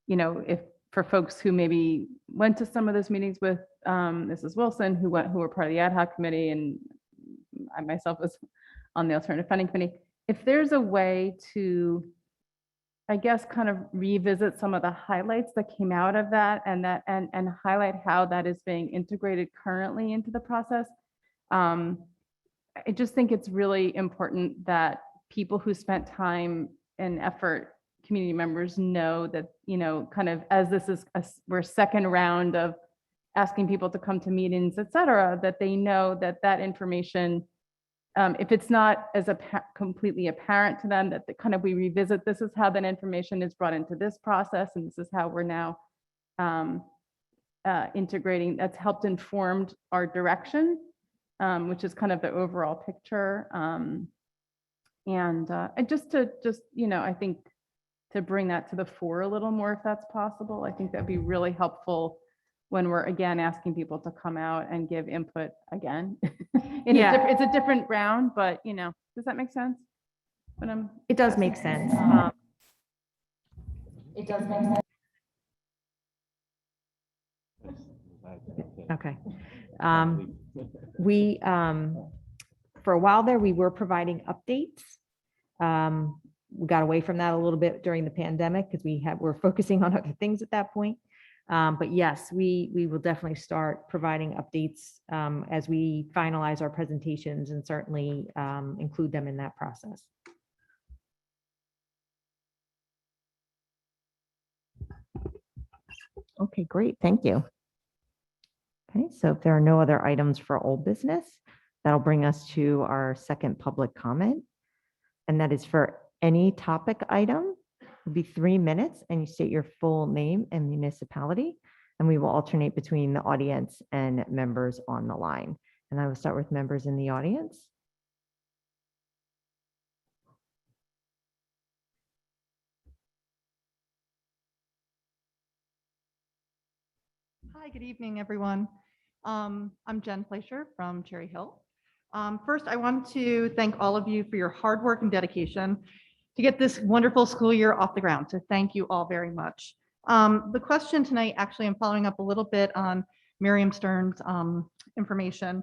if for folks who maybe went to some of those meetings with Mrs. Wilson, who were part of the ad hoc committee, and I myself was on the alternative funding committee, if there's a way to, I guess, kind of revisit some of the highlights that came out of that and highlight how that is being integrated currently into the process. I just think it's really important that people who spent time and effort, community members, know that, kind of as this is, we're second round of asking people to come to meetings, et cetera, that they know that that information, if it's not as completely apparent to them, that kind of we revisit, this is how that information is brought into this process, and this is how we're now integrating. That's helped informed our direction, which is kind of the overall picture. And just, I think to bring that to the fore a little more, if that's possible, I think that'd be really helpful when we're again asking people to come out and give input again. It's a different round, but does that make sense? But it does make sense. It does make sense. Okay. We, for a while there, we were providing updates. We got away from that a little bit during the pandemic because we're focusing on other things at that point. But yes, we will definitely start providing updates as we finalize our presentations, and certainly include them in that process. Okay, great. Thank you. Okay, so if there are no other items for old business, that'll bring us to our second public comment. And that is for any topic item, it'll be 3 minutes, and you state your full name and municipality. And we will alternate between the audience and members on the line. And I will start with members in the audience. Hi, good evening, everyone. I'm Jen Fleischer from Cherry Hill. First, I want to thank all of you for your hard work and dedication to get this wonderful school year off the ground. So thank you all very much. The question tonight, actually, I'm following up a little bit on Miriam Stern's information.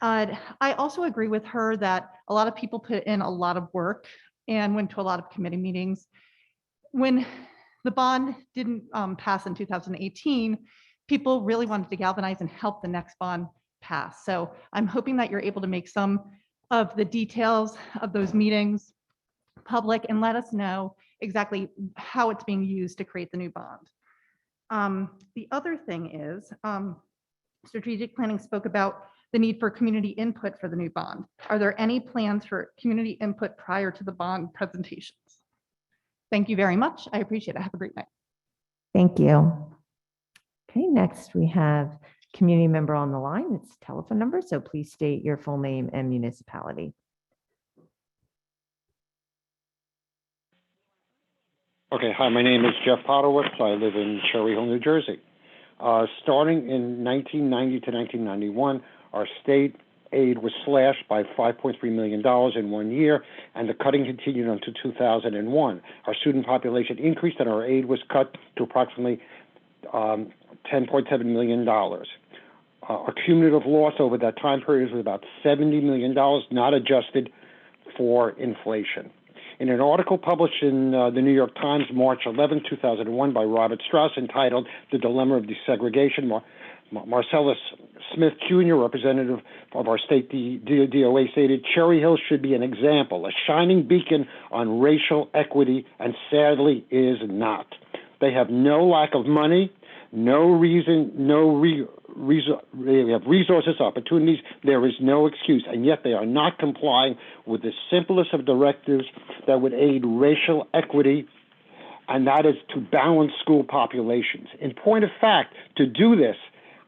I also agree with her that a lot of people put in a lot of work and went to a lot of committee meetings. When the bond didn't pass in 2018, people really wanted to galvanize and help the next bond pass. So I'm hoping that you're able to make some of the details of those meetings public and let us know exactly how it's being used to create the new bond. The other thing is strategic planning spoke about the need for community input for the new bond. Are there any plans for community input prior to the bond presentations? Thank you very much. I appreciate it. Have a great night. Thank you. Okay, next we have community member on the line. It's telephone number, so please state your full name and municipality. Okay, hi, my name is Jeff Potterwitz. I live in Cherry Hill, New Jersey. Starting in 1990 to 1991, our state aid was slashed by $5.3 million in 1 year, and the cutting continued until 2001. Our student population increased, and our aid was cut to approximately $10.7 million. Our cumulative loss over that time period was about $70 million, not adjusted for inflation. In an article published in the New York Times, March 11, 2001, by Robert Strauss, entitled The Dilemma of Desegregation, Marcellus Smith Jr., representative of our state DOA, stated, "Cherry Hill should be an example, a shining beacon on racial equity, and sadly is not. They have no lack of money, they have resources, opportunities. There is no excuse, and yet they are not complying with the simplest of directives that would aid racial equity, and that is to balance school populations. In point of fact, to do this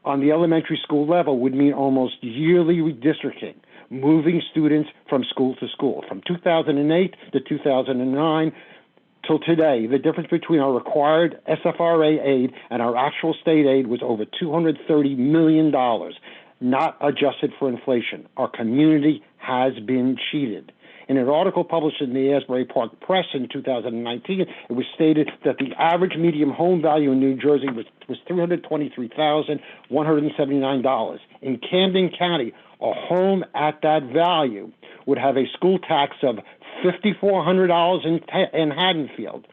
on the elementary school level would mean almost yearly redistricting, moving students from school to school. From 2008 to 2009, till today, the difference between our required SFRA aid and our actual state aid was over $230 million, not adjusted for inflation. Our community has been cheated. In an article published in the Asbury Park Press in 2019, it was stated that the average median home value in New Jersey was $323,179. In Camden County, a home at that value would have a school tax of $5,400 in Haddonfield,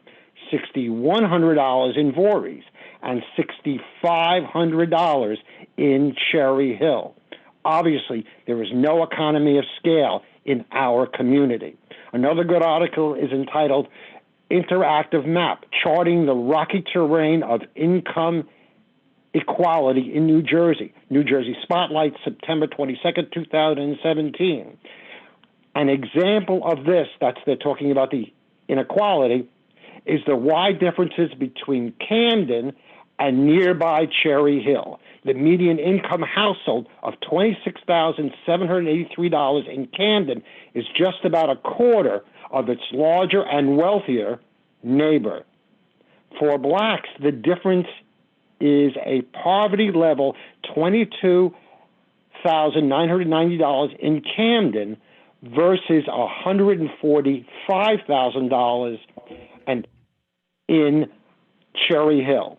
$6,100 in Voorhees, and $6,500 in Cherry Hill. Obviously, there is no economy of scale in our community. Another good article is entitled Interactive Map, Charting the Rocky Terrain of Income Equality in New Jersey. New Jersey Spotlight, September 22nd, 2017. An example of this, they're talking about the inequality, is the wide differences between Camden and nearby Cherry Hill. The median income household of $26,783 in Camden is just about a quarter of its larger and wealthier neighbor. For blacks, the difference is a poverty level $22,990 in Camden versus $145,000 and in Cherry Hill.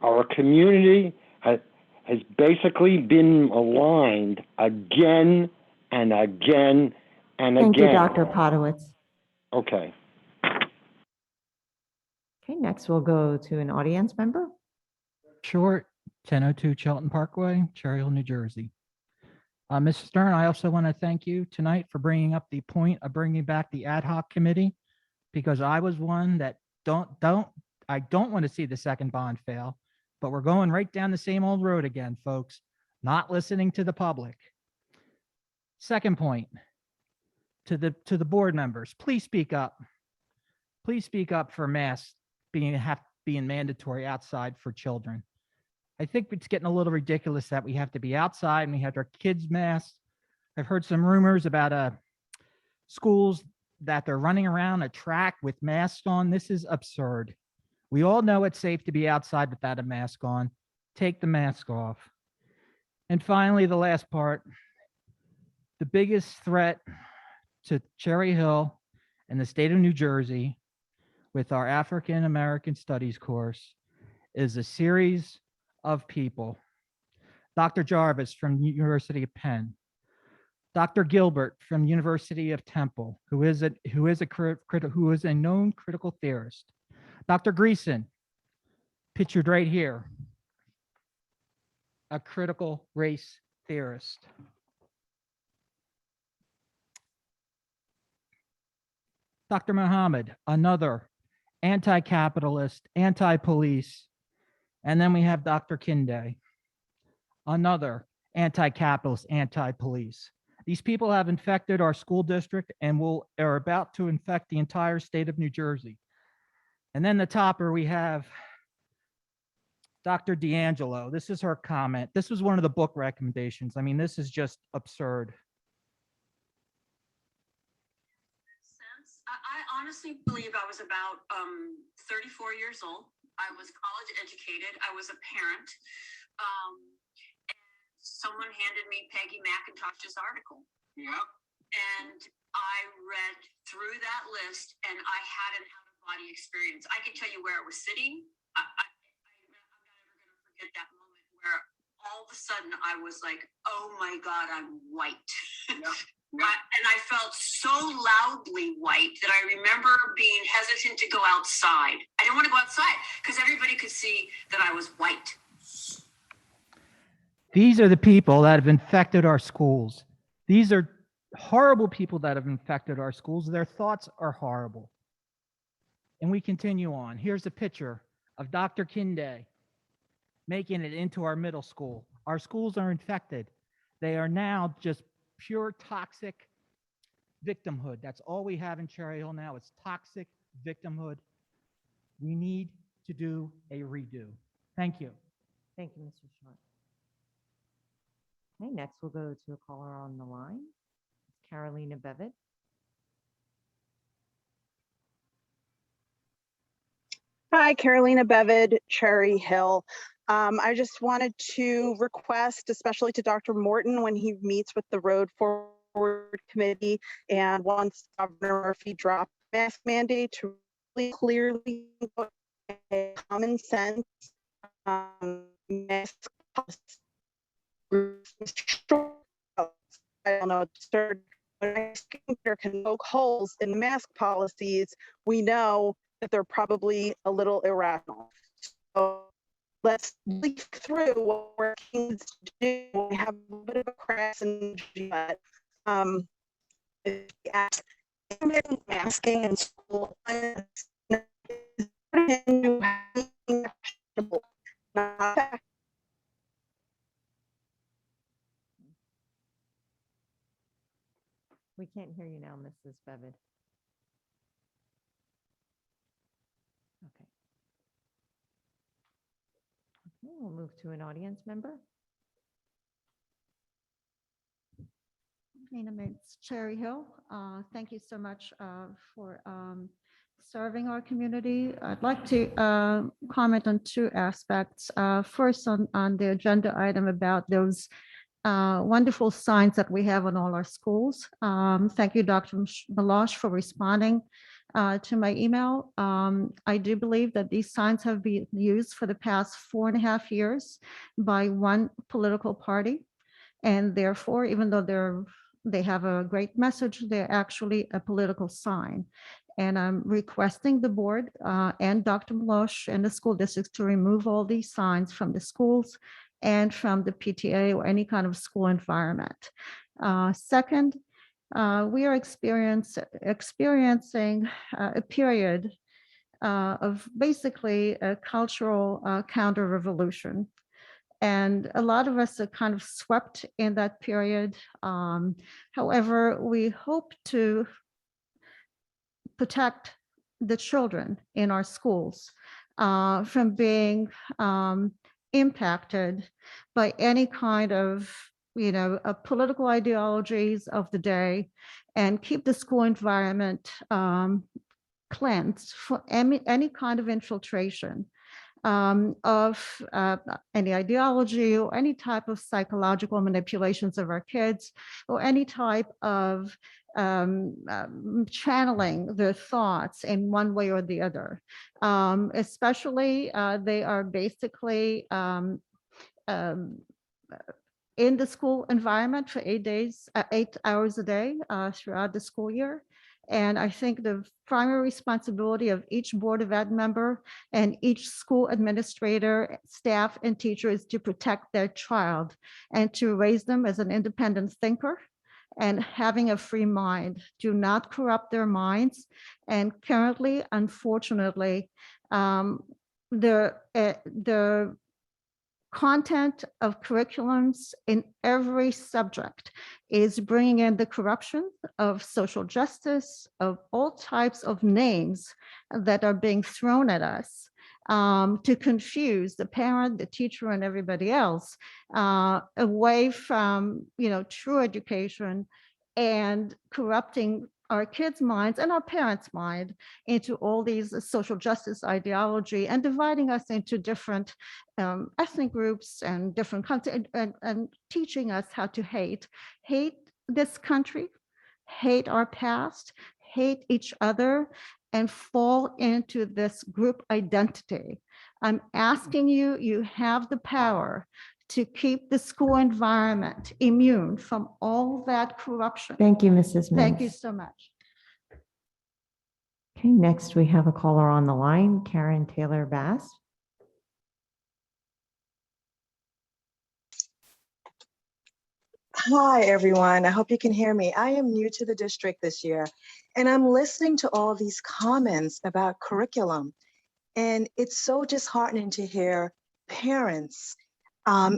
Our community has basically been maligned again and again and again. Thank you, Dr. Podowitz. Okay. Okay, next we'll go to an audience member. Short, 1002 Chelton Parkway, Cherry Hill, New Jersey. Mr. Stern, I also want to thank you tonight for bringing up the point of bringing back the ad hoc committee, because I was one that I don't want to see the second bond fail, but we're going right down the same old road again, folks, not listening to the public. Second point, to the board members, please speak up. Please speak up for masks being mandatory outside for children. I think it's getting a little ridiculous that we have to be outside and we have our kids masked. I've heard some rumors about schools that they're running around a track with masks on. This is absurd. We all know it's safe to be outside without a mask on. Take the mask off. And finally, the last part, the biggest threat to Cherry Hill and the state of New Jersey with our African American Studies course is a series of people. Dr. Jarvis from University of Penn, Dr. Gilbert from University of Temple, who is a known critical theorist. Dr. Greason, pictured right here, a critical race theorist. Dr. Muhammad, another anti-capitalist, anti-police. And then we have Dr. Kinde, another anti-capitalist, anti-police. These people have infected our school district and are about to infect the entire state of New Jersey. And then the topper, we have Dr. D'Angelo. This is her comment. This was one of the book recommendations. I mean, this is just absurd. I honestly believe I was about 34 years old. I was college educated. I was a parent. And someone handed me Peggy McIntosh's article. Yep. And I read through that list and I had an out-of-body experience. I can tell you where I was sitting. I'm not ever going to forget that moment where all of a sudden I was like, oh my God, I'm white. Yep. And I felt so loudly white that I remember being hesitant to go outside. I didn't want to go outside because everybody could see that I was white. These are the people that have infected our schools. These are horrible people that have infected our schools. Their thoughts are horrible. And we continue on. Here's a picture of Dr. Kinde making it into our middle school. Our schools are infected. They are now just pure toxic victimhood. That's all we have in Cherry Hill now. It's toxic victimhood. We need to do a redo. Thank you. Thank you, Mr. Short. Okay, next we'll go to a caller on the line. It's Carolina Bevitt. Hi, Carolina Bevid, Cherry Hill. I just wanted to request, especially to Dr. Morton, when he meets with the Road Forward Committee and once Governor Murphy dropped mask mandate, to really clearly put a common sense mask policy. I don't know, absurd. When I think there can poke holes in mask policies, we know that they're probably a little irrational. So let's leaf through what we're keen to do. We have a bit of a crass and but masking in school. We can't hear you now, Mrs. Bevid. Okay. Okay, we'll move to an audience member. My name is Cherry Hill. Thank you so much for serving our community. I'd like to comment on two aspects. First, on the agenda item about those wonderful signs that we have in all our schools. Thank you, Dr. Meloche, for responding to my email. I do believe that these signs have been used for the past 4.5 years by one political party. And therefore, even though they have a great message, they're actually a political sign. And I'm requesting the board and Dr. Meloche and the school districts to remove all these signs from the schools and from the PTA or any kind of school environment. Second, we are experiencing a period of basically a cultural counter-revolution. And a lot of us are kind of swept in that period. However, we hope to protect the children in our schools from being impacted by any kind of, political ideologies of the day, and keep the school environment cleansed for any kind of infiltration of any ideology or any type of psychological manipulations of our kids, or any type of channeling their thoughts in one way or the other. Especially, they are basically in the school environment for 8 hours a day throughout the school year. And I think the primary responsibility of each Board of Ed member and each school administrator, staff, and teacher is to protect their child and to raise them as an independent thinker and having a free mind. Do not corrupt their minds. And currently, unfortunately, the content of curriculums in every subject is bringing in the corruption of social justice, of all types of names that are being thrown at us to confuse the parent, the teacher, and everybody else away from, true education, and corrupting our kids' minds and our parents' mind into all these social justice ideology, and dividing us into different ethnic groups and different countries, and teaching us how to hate this country, hate our past, hate each other, and fall into this group identity. I'm asking you, you have the power to keep the school environment immune from all that corruption. Thank you, Mrs. Mintz. Thank you so much. Okay, next we have a caller on the line, Karen Taylor Bass. Hi, everyone. I hope you can hear me. I am new to the district this year, and I'm listening to all these comments about curriculum. And it's so disheartening to hear parents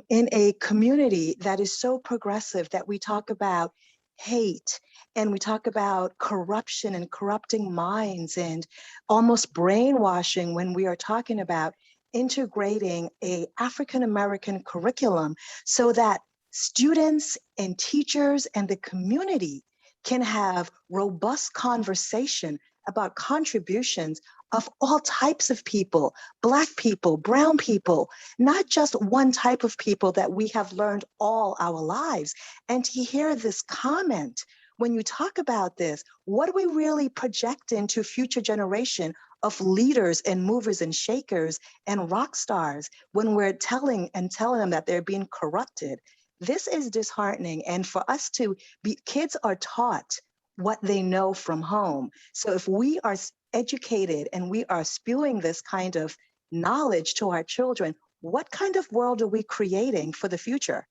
in a community that is so progressive, that we talk about hate and we talk about corruption and corrupting minds and almost brainwashing, when we are talking about integrating an African-American curriculum so that students and teachers and the community can have robust conversation about contributions of all types of people, Black people, brown people, not just one type of people that we have learned all our lives. And to hear this comment, when you talk about this, what are we really projecting to future generation of leaders and movers and shakers and rock stars when we're telling them that they're being corrupted? This is disheartening. And for us to be, kids are taught what they know from home. So if we are educated and we are spewing this kind of knowledge to our children, what kind of world are we creating for the future?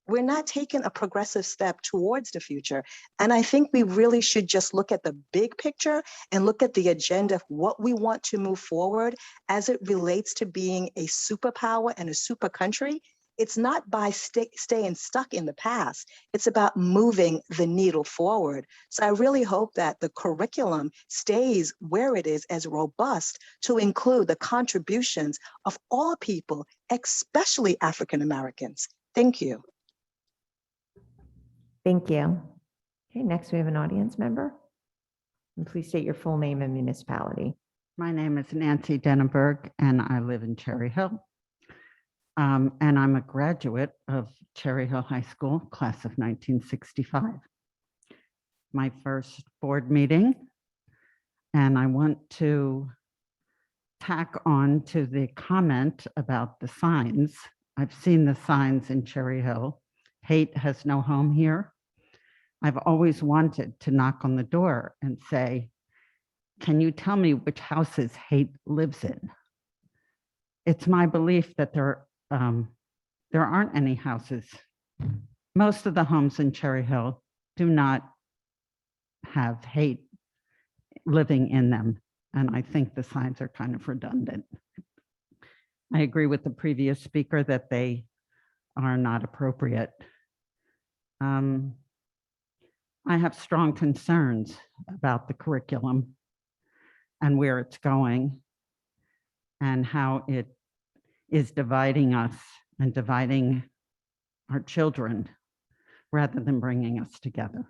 We're not taking a progressive step towards the future. And I think we really should just look at the big picture and look at the agenda of what we want to move forward as it relates to being a superpower and a super country. It's not by staying stuck in the past. It's about moving the needle forward. So I really hope that the curriculum stays where it is, as robust, to include the contributions of all people, especially African Americans. Thank you. Thank you. Okay, next we have an audience member. And please state your full name and municipality. My name is Nancy Denenberg, and I live in Cherry Hill. And I'm a graduate of Cherry Hill High School, class of 1965. My first board meeting, and I want to tack on to the comment about the signs. I've seen the signs in Cherry Hill. Hate has no home here. I've always wanted to knock on the door and say, can you tell me which houses hate lives in? It's my belief that there aren't any houses. Most of the homes in Cherry Hill do not have hate living in them. And I think the signs are kind of redundant. I agree with the previous speaker that they are not appropriate. I have strong concerns about the curriculum and where it's going and how it is dividing us and dividing our children rather than bringing us together.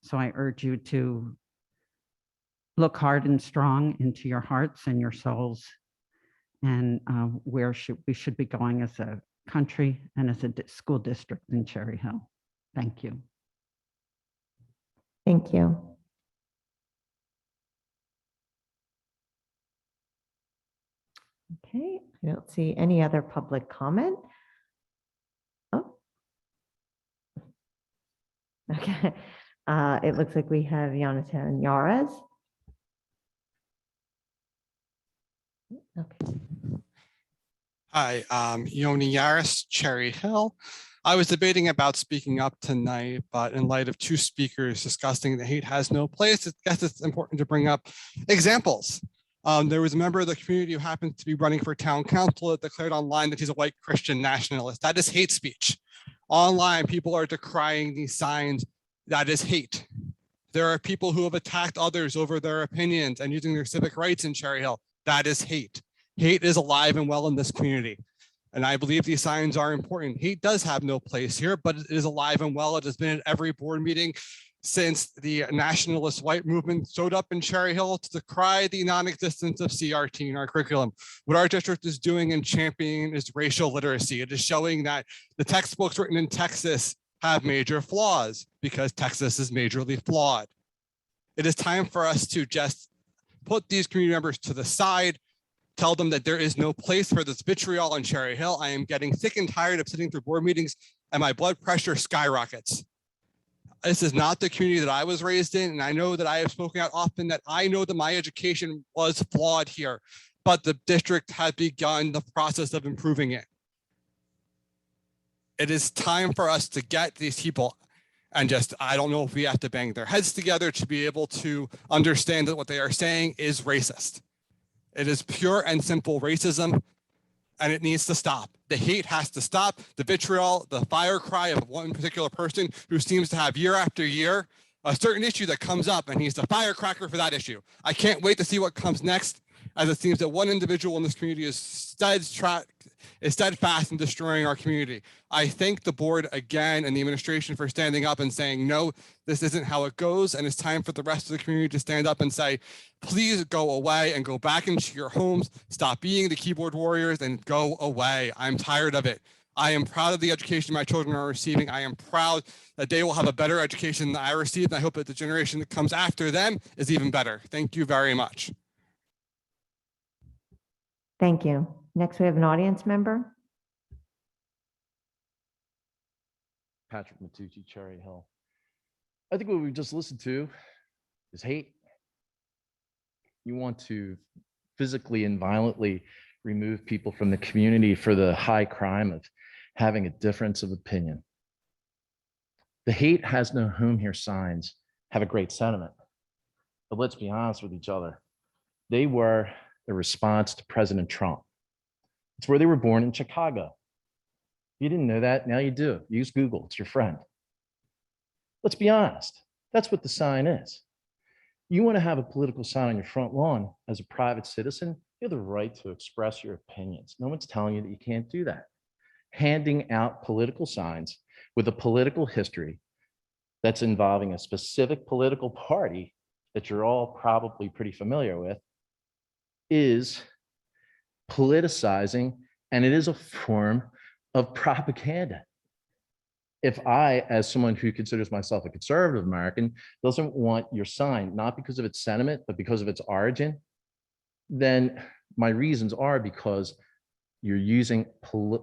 So I urge you to look hard and strong into your hearts and your souls and where we should be going as a country and as a school district in Cherry Hill. Thank you. Thank you. Okay, I don't see any other public comment. Oh. Okay, it looks like we have Jonathan Yares. Okay. Hi, Yoni Yaris, Cherry Hill. I was debating about speaking up tonight, but in light of two speakers discussing that hate has no place, I guess it's important to bring up examples. There was a member of the community who happened to be running for town council that declared online that he's a white Christian nationalist. That is hate speech. Online, people are decrying these signs. That is hate. There are people who have attacked others over their opinions and using their civic rights in Cherry Hill. That is hate. Hate is alive and well in this community. And I believe these signs are important. Hate does have no place here, but it is alive and well. It has been at every board meeting since the nationalist white movement showed up in Cherry Hill to decry the non-existence of CRT in our curriculum. What our district is doing and championing is racial literacy. It is showing that the textbooks written in Texas have major flaws because Texas is majorly flawed. It is time for us to just put these community members to the side, tell them that there is no place for this vitriol in Cherry Hill. I am getting sick and tired of sitting through board meetings and my blood pressure skyrockets. This is not the community that I was raised in, and I know that I have spoken out often that I know that my education was flawed here, but the district has begun the process of improving it. It is time for us to get these people and just, I don't know if we have to bang their heads together to be able to understand that what they are saying is racist. It is pure and simple racism, and it needs to stop. The hate has to stop. The vitriol, the fire cry of one particular person who seems to have year after year a certain issue that comes up, and he's the firecracker for that issue. I can't wait to see what comes next, as it seems that one individual in this community is is steadfast in destroying our community. I thank the board again and the administration for standing up and saying, no, this isn't how it goes. And it's time for the rest of the community to stand up and say, please go away and go back into your homes. Stop being the keyboard warriors and go away. I'm tired of it. I am proud of the education my children are receiving. I am proud that they will have a better education than I received. And I hope that the generation that comes after them is even better. Thank you very much. Thank you. Next, we have an audience member. Patrick Matucci, Cherry Hill. I think what we've just listened to is hate. You want to physically and violently remove people from the community for the high crime of having a difference of opinion. The hate has no home here signs have a great sentiment. But let's be honest with each other. They were the response to President Trump. It's where they were born in Chicago. You didn't know that, now you do. Use Google, it's your friend. Let's be honest, that's what the sign is. You want to have a political sign on your front lawn as a private citizen, you have the right to express your opinions. No one's telling you that you can't do that. Handing out political signs with a political history that's involving a specific political party that you're all probably pretty familiar with is politicizing, and it is a form of propaganda. If I, as someone who considers myself a conservative American, doesn't want your sign, not because of its sentiment, but because of its origin, then my reasons are because you're using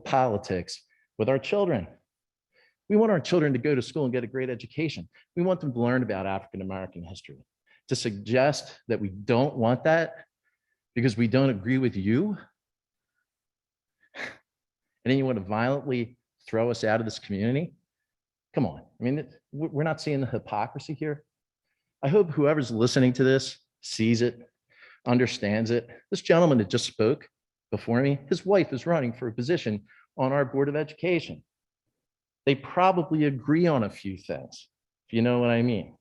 politics with our children. We want our children to go to school and get a great education. We want them to learn about African-American history. To suggest that we don't want that because we don't agree with you, and then you want to violently throw us out of this community? Come on, I mean, we're not seeing the hypocrisy here. I hope whoever's listening to this sees it, understands it. This gentleman that just spoke before me, his wife is running for a position on our Board of Education. They probably agree on a few things, if you know what I mean.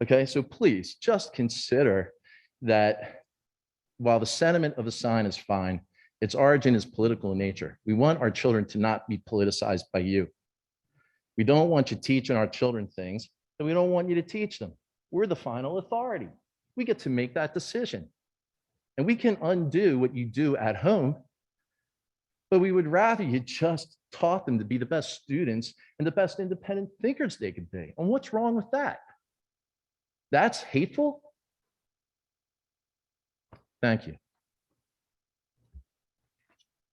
Okay, so please just consider that while the sentiment of the sign is fine, its origin is political in nature. We want our children to not be politicized by you. We don't want you teaching our children things that we don't want you to teach them. We're the final authority. We get to make that decision. And we can undo what you do at home, but we would rather you just taught them to be the best students and the best independent thinkers they could be. And what's wrong with that? That's hateful? Thank you.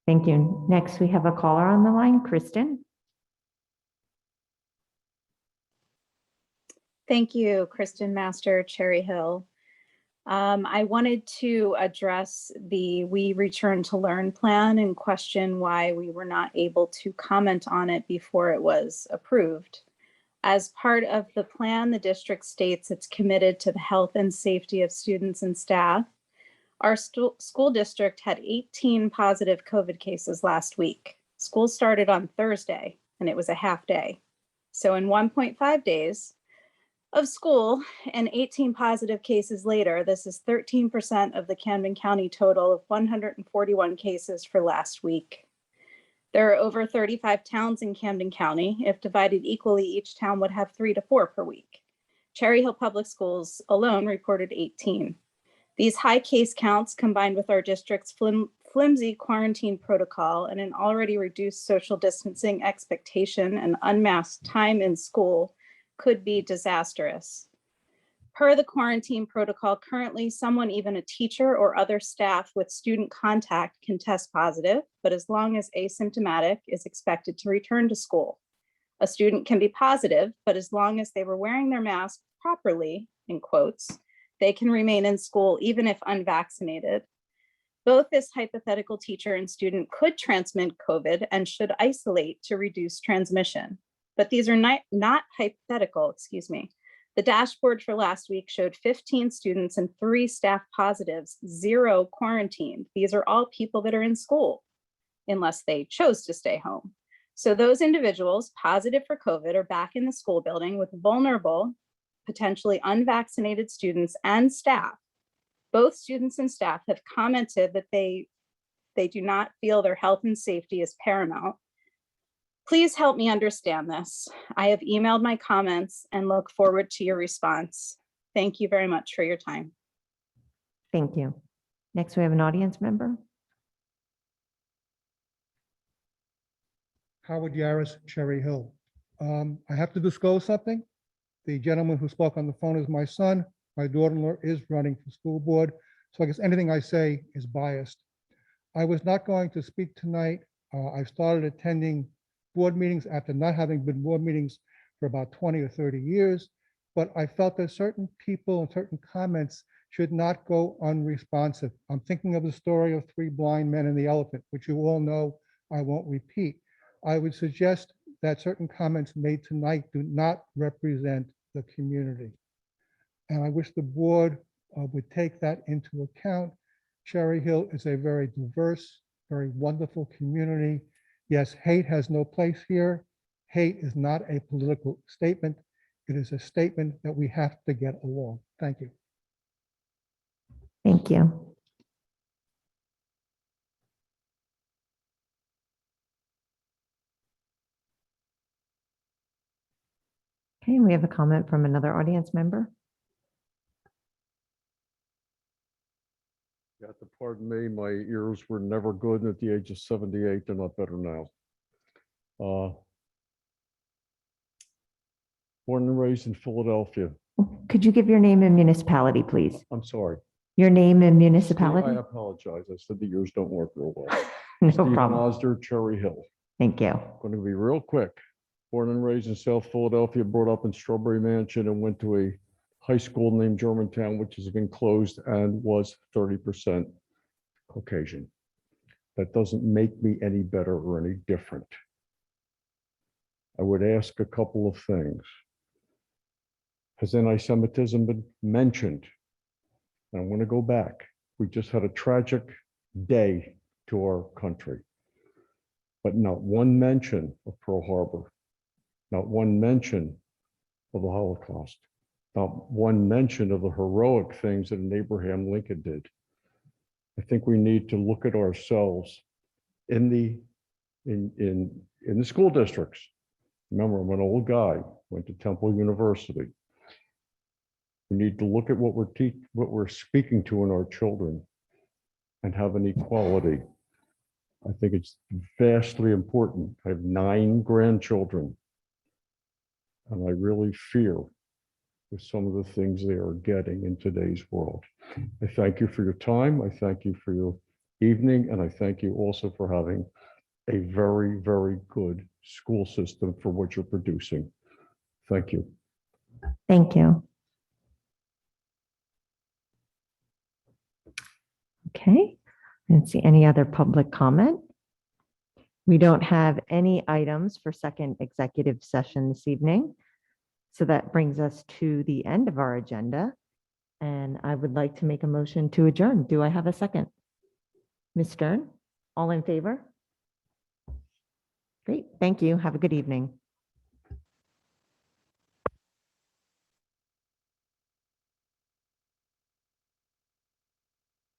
Thank you. Next, we have a caller on the line, Kristen. Thank you, Kristen Master, Cherry Hill. I wanted to address the We Return to Learn plan and question why we were not able to comment on it before it was approved. As part of the plan, the district states it's committed to the health and safety of students and staff. Our school district had 18 positive COVID cases last week. School started on Thursday and it was a half day. So in 1.5 days of school and 18 positive cases later, this is 13% of the Camden County total of 141 cases for last week. There are over 35 towns in Camden County. If divided equally, each town would have 3 to 4 per week. Cherry Hill Public Schools alone reported 18. These high case counts, combined with our district's flimsy quarantine protocol and an already reduced social distancing expectation and unmasked time in school, could be disastrous. Per the quarantine protocol, currently someone, even a teacher or other staff with student contact, can test positive, but as long as asymptomatic, is expected to return to school. A student can be positive, but as long as they were wearing their mask properly, in quotes, they can remain in school even if unvaccinated. Both this hypothetical teacher and student could transmit COVID and should isolate to reduce transmission. But these are not hypothetical, excuse me. The dashboard for last week showed 15 students and 3 staff positives, 0 quarantined. These are all people that are in school, unless they chose to stay home. So those individuals positive for COVID are back in the school building with vulnerable, potentially unvaccinated students and staff. Both students and staff have commented that they they do not feel their health and safety is paramount. Please help me understand this. I have emailed my comments and look forward to your response. Thank you very much for your time. Thank you. Next, we have an audience member. Howard Yaris, Cherry Hill. I have to disclose something. The gentleman who spoke on the phone is my son. My daughter-in-law is running for school board, so I guess anything I say is biased. I was not going to speak tonight. I've started attending board meetings after not having been board meetings for about 20 or 30 years, but I felt that certain people and certain comments should not go unresponsive. I'm thinking of the story of 3 blind men and the elephant, which you all know I won't repeat. I would suggest that certain comments made tonight do not represent the community. And I wish the board would take that into account. Cherry Hill is a very diverse, very wonderful community. Yes, hate has no place here. Hate is not a political statement. It is a statement that we have to get along. Thank you. Thank you. Okay, we have a comment from another audience member. You have to pardon me, my ears were never good, and at the age of 78, they're not better now. Born and raised in Philadelphia. Could you give your name and municipality, please? I'm sorry. Your name and Steve, municipality? I apologize. I said the ears don't work real well. No Stephen problem. Osder, Cherry Hill. Thank you. Going to be real quick. Born and raised in South Philadelphia, brought up in Strawberry Mansion, and went to a high school named Germantown, which has been closed and was 30% Caucasian. That doesn't make me any better or any different. I would ask a couple of things. Has anti-Semitism been mentioned? And I'm going to go back. We just had a tragic day to our country, but not one mention of Pearl Harbor, not one mention of the Holocaust, not one mention of the heroic things that Abraham Lincoln did. I think we need to look at ourselves in the school districts. Remember, I'm an old guy, went to Temple University. We need to look at what we're speaking to in our children and have an equality. I think it's vastly important. I have 9 grandchildren, and I really fear with some of the things they are getting in today's world. I thank you for your time. I thank you for your evening, and I thank you also for having a very, very good school system for what you're producing. Thank you. Thank you. Okay, I don't see any other public comment. We don't have any items for second executive session this evening. So that brings us to the end of our agenda. And I would like to make a motion to adjourn. Do I have a second? Ms. Stern, all in favor? Great, thank you. Have a good evening.